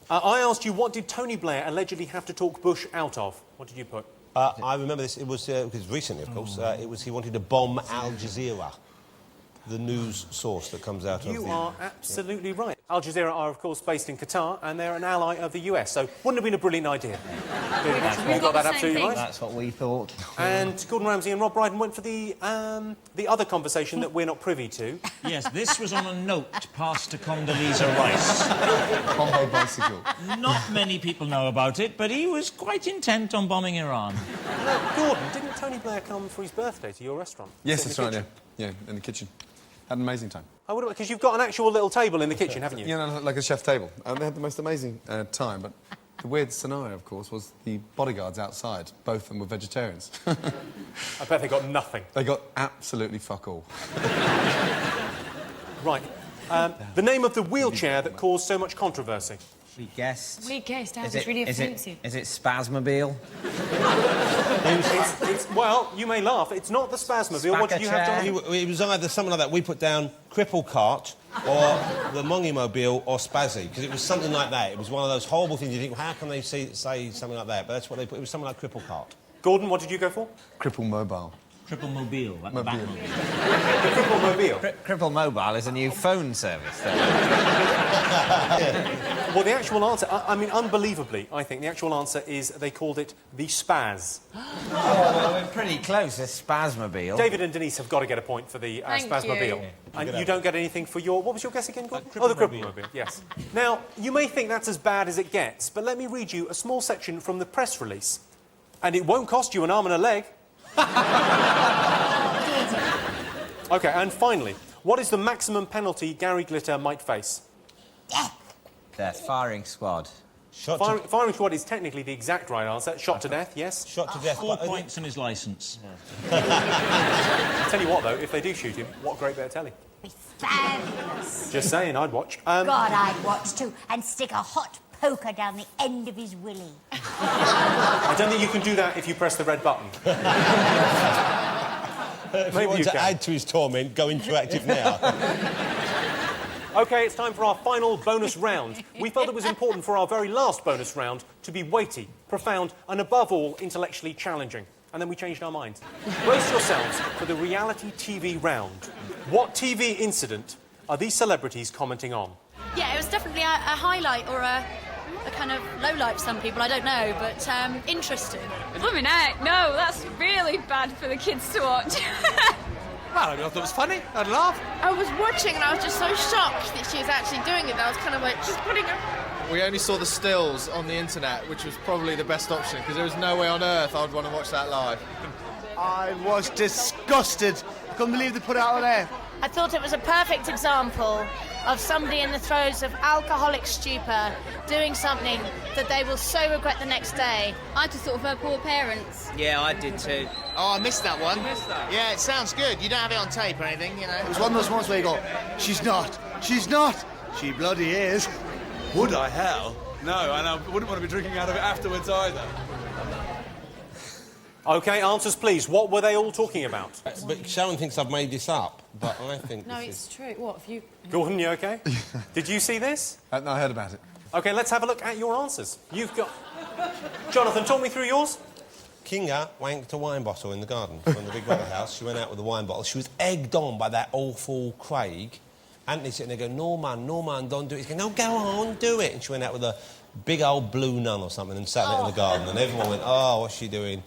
S1: I asked you, what did Tony Blair allegedly have to talk Bush out of? What did you put?
S2: I remember this. It was because recently, of course, it was he wanted to bomb Al Jazeera, the news source that comes out of the...
S1: You are absolutely right. Al Jazeera are, of course, based in Qatar, and they're an ally of the US, so wouldn't have been a brilliant idea. You got that absolutely right.
S4: That's what we thought.
S1: And Gordon Ramsay and Rob Brydon went for the other conversation that we're not privy to.
S6: Yes, this was on a note passed to Condoleezza Rice.
S7: On her bicycle.
S6: Not many people know about it, but he was quite intent on bombing Iran.
S1: Now, Gordon, didn't Tony Blair come for his birthday to your restaurant?
S7: Yes, that's right, yeah. Yeah, in the kitchen. Had an amazing time.
S1: Oh, because you've got an actual little table in the kitchen, haven't you?
S7: Yeah, no, like a chef table. They had the most amazing time, but the weird scenario, of course, was the bodyguards outside. Both of them were vegetarians.
S1: I bet they got nothing.
S7: They got absolutely fuck all.
S1: Right. The name of the wheelchair that caused so much controversy.
S4: We guessed.
S5: We guessed. That was really offensive.
S4: Is it Spasmobile?
S1: Well, you may laugh. It's not the Spasmobile. What did you have to...
S2: It was either something like that. We put down Cripple Cart or the Mongimobile or Spazzy, because it was something like that. It was one of those horrible things you think, well, how can they say something like that? But that's what they put. It was something like Cripple Cart.
S1: Gordon, what did you go for?
S7: Cripple Mobile.
S6: Cripple Mobile, like the Batmobile.
S1: The Cripple Mobile.
S4: Cripple Mobile is a new phone service.
S1: Well, the actual answer, I mean, unbelievably, I think, the actual answer is they called it the Spaz.
S4: Oh, well, we're pretty close. It's Spasmobile.
S1: David and Denise have got to get a point for the Spasmobile.
S5: You.
S1: And you don't get anything for your... What was your guess again, Gordon? Oh, the Cripple-mobile, yes. Now, you may think that's as bad as it gets, but let me read you a small section from the press release. And it won't cost you an arm and a leg. OK, and finally, what is the maximum penalty Gary Glitter might face?
S4: Death. Firing squad.
S1: Firing squad is technically the exact right answer. Shot to death, yes?
S2: Shot to death.
S6: 4 points on his licence.
S1: I'll tell you what, though, if they do shoot him, what a great bit of telly.
S3: Fabulous.
S1: Just saying, I'd watch.
S3: God, I'd watch too, and stick a hot poker down the end of his willy.
S1: I don't think you can do that if you press the red button.
S2: If you want to add to his torment, go interactive now.
S1: OK, it's time for our final bonus round. We felt it was important for our very last bonus round to be weighty, profound, and above all, intellectually challenging. And then we changed our minds. Brace yourselves for the reality TV round. What TV incident are these celebrities commenting on?
S9: Yeah, it was definitely a highlight or a kind of low light for some people, I don't know, but interesting.
S21: Blooming heck, no, that's really bad for the kids to watch.
S22: Well, I mean, I thought it was funny. I'd laugh.
S24: I was watching and I was just so shocked that she was actually doing it. I was kind of like, she's putting her...
S22: We only saw the stills on the internet, which was probably the best option, because there was no way on earth I would want to watch that live.
S25: I was disgusted. I couldn't believe they put it out on air.
S24: I thought it was a perfect example of somebody in the throes of alcoholic stupor doing something that they will so regret the next day.
S21: I just thought of her poor parents.
S25: Yeah, I did too. Oh, I missed that one.
S22: You missed that?
S25: Yeah, it sounds good. You don't have it on tape or anything, you know. It was one of those ones where you go, she's not, she bloody is.
S22: Would I? Hell? No, and I wouldn't want to be drinking out of it afterwards either.
S1: OK, answers, please. What were they all talking about?
S2: But Sharon thinks I've made this up, but I think
S5: No,
S2: this
S5: it's true. What, have you...
S1: Gordon, you OK? Did you see this?
S7: No, I heard about it.
S1: OK, let's have a look at your answers. You've got... Jonathan, talk me through yours.
S2: Kinga wanked a wine bottle in the garden from the Big Brother house. She went out with a wine bottle. She was egged on by that awful Craig. Anthony sitting there going, no, man, don't do it. He's going, no, go on, do it. And she went out with a big old blue nun or something and sat there in the garden. And everyone went, oh, what's she doing?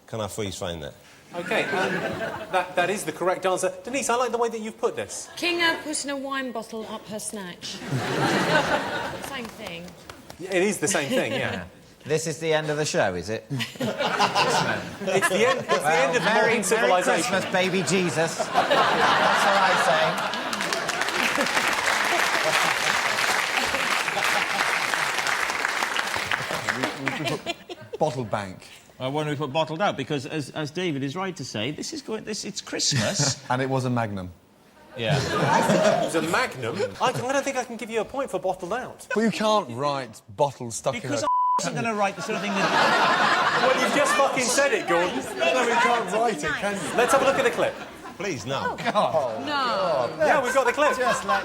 S2: Can I freeze frame that?
S1: OK, that is the correct answer. Denise, I like the way that you've put this.
S5: Kinga putting a wine bottle up her snatch. Same thing.
S1: It is the same thing, yeah.
S4: This is the end of the show, is it?
S1: It's the end, it's the end of modern civilization.
S4: Merry Christmas, baby Jesus. That's what I say.
S7: We put bottle bank.
S6: Why don't we put bottled out? Because, as David is right to say, it's Christmas.
S7: And it was a Magnum.
S6: Yeah.
S1: It was a Magnum? I don't think I can give you a point for bottled out.
S7: But you can't write bottle stuck
S6: Because
S7: in a...
S6: I'm going to write the sort of thing that...
S1: Well, you've just fucking said it, Gordon.
S7: No, you can't write it, can you?
S1: Let's have a look at the clip.
S2: Please, no.
S7: God.
S5: No.
S1: Yeah, we've got the clip.
S7: Just like...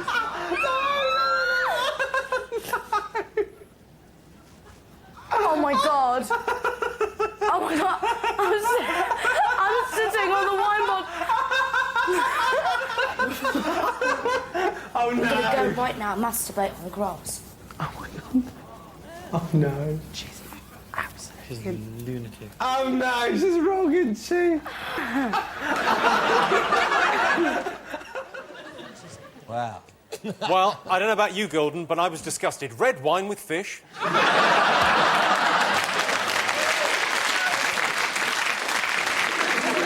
S18: Oh my god. Oh my god. I'm sitting on the wine bottle.
S1: Oh no.
S24: I'm gonna go right now and masturbate on the grass.
S20: Oh my god. Oh no.
S12: She's a lunatic.
S20: Oh no, she's wrong, isn't she?
S4: Wow.
S1: Well, I don't know about you, Gordon, but I was disgusted. Red wine with fish.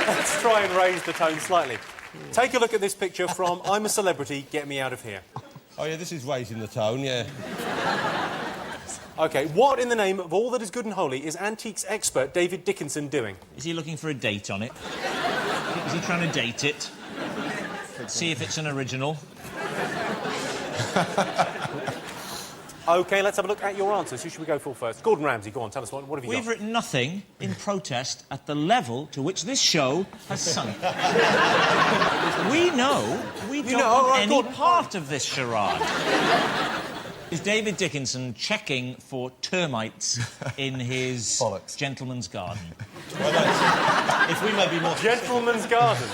S1: Let's try and raise the tone slightly. Take a look at this picture from I'm a Celebrity, Get Me Out of Here.
S2: Oh, yeah, this is raising the tone, yeah.
S1: OK, what in the name of all that is good and holy is antiques expert David Dickinson doing?
S6: Is he looking for a date on it? Is he trying to date it? See if it's an original?
S1: OK, let's have a look at your answers. Who should we go for first? Gordon Ramsay, go on, tell us what have you got?
S6: We've written nothing in protest at the level to which this show has sunk. We know we don't want any part of this charade. Is David Dickinson checking for termites in his gentleman's garden?
S2: Well, if we may be more...
S1: Gentleman's garden.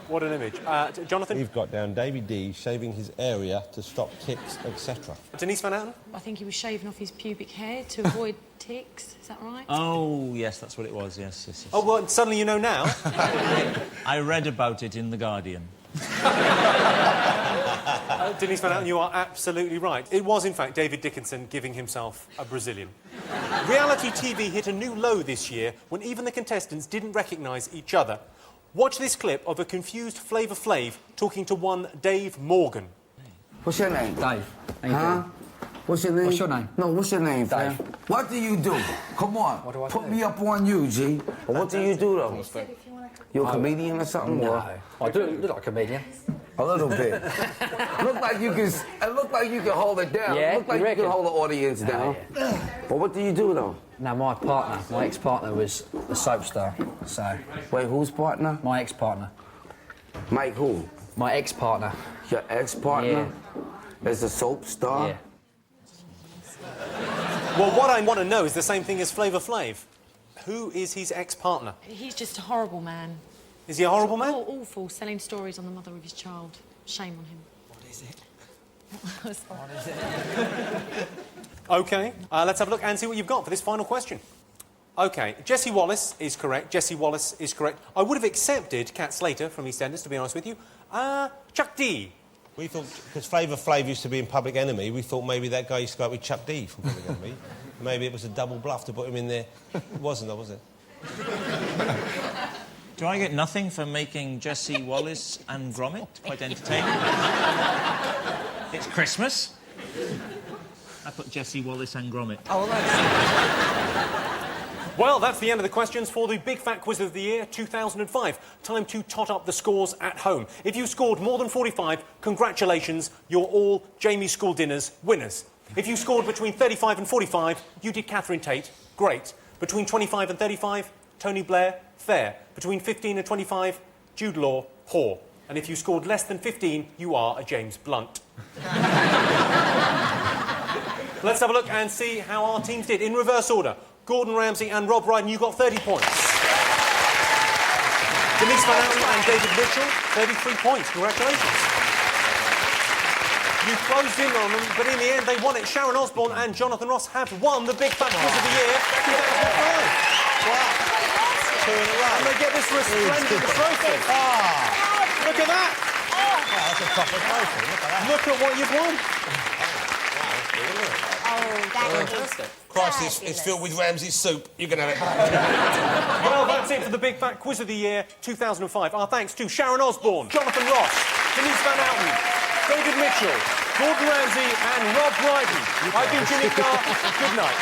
S1: What an image. Jonathan?
S2: We've got down Davy D shaving his area to stop ticks, etc.
S1: Denise van Outen?
S5: I think he was shaving off his pubic hair to avoid ticks. Is that right?
S6: Oh, yes, that's what it was, yes.
S1: Oh, well, suddenly you know now.
S6: I read about it in The Guardian.
S1: Denise van Outen, you are absolutely right. It was, in fact, David Dickinson giving himself a Brazilian. Reality TV hit a new low this year when even the contestants didn't recognise each other. Watch this clip of a confused Flavor Flav talking to one Dave Morgan.
S8: What's your name?
S12: Dave.
S8: Huh? What's your name?
S12: What's your name?
S8: No, what's your name,
S12: Dave.
S8: fam? What do you do? Come on.
S12: What do I
S8: Put
S12: do?
S8: me up on you, G. What do you do, though? You a comedian or something?
S12: No.
S8: Or?
S12: I do look like a comedian.
S8: A little bit. Look like you can. It look like you can hold it down.
S12: Yeah,
S8: Look like you can hold the audience down. But what do you do, though?
S12: No, my partner, my ex-partner was a soap star, so...
S8: Wait, whose partner?
S12: My ex-partner.
S8: Mike who?
S12: My ex-partner.
S8: Your ex-partner?
S12: Yeah.
S8: Is a soap star?
S12: Yeah.
S1: Well, what I want to know is the same thing as Flavor Flav. Who is his ex-partner?
S5: He's just a horrible man.
S1: Is he a horrible man?
S5: Awful, selling stories on the mother of his child. Shame on him.
S12: What is it?
S5: What
S12: is it?
S1: OK, let's have a look and see what you've got for this final question. OK, Jessie Wallace is correct. Jessie Wallace is correct. I would have accepted Kat Slater from EastEnders, to be honest with you. Chuck D.
S2: We thought, because Flavor Flav used to be in Public Enemy, we thought maybe that guy used to go out with Chuck D from Public Enemy. Maybe it was a double bluff to put him in there. It wasn't, though, was it?
S6: Do I get nothing for making Jessie Wallace and Gromit quite entertaining? It's Christmas. I put Jessie Wallace and Gromit.
S1: Oh, well, that's the end of the questions for the Big Fat Quiz of the Year 2005. Time to tot up the scores at home. If you scored more than 45, congratulations, you're all Jamie's School Dinners winners. If you scored between 35 and 45, you did Catherine Tate. Great. Between 25 and 35, Tony Blair, fair. Between 15 and 25, Jude Law, whore. And if you scored less than 15, you are a James Blunt. Let's have a look and see how our teams did. In reverse order, Gordon Ramsay and Rob Brydon, you got 30 points. Denise van Outen and David Mitchell, 33 points. Congratulations. You closed in on them, but in the end they won it. Sharon Osbourne and Jonathan Ross have won the Big Fat Quiz of the Year 2005. Wow. 2 in a row. And they get this resplendent trophy. Look at that.
S2: That's a proper trophy. Look at that.
S1: Look at what you've won.
S3: Fantastic.
S2: Christ, it's filled with Ramsay's soup. You can have it.
S1: Well, that's it for the Big Fat Quiz of the Year 2005. Our thanks to Sharon Osbourne, Jonathan Ross, Denise van Outen, David Mitchell, Gordon Ramsay and Rob Brydon. I've been Jimmy Carr. Good night.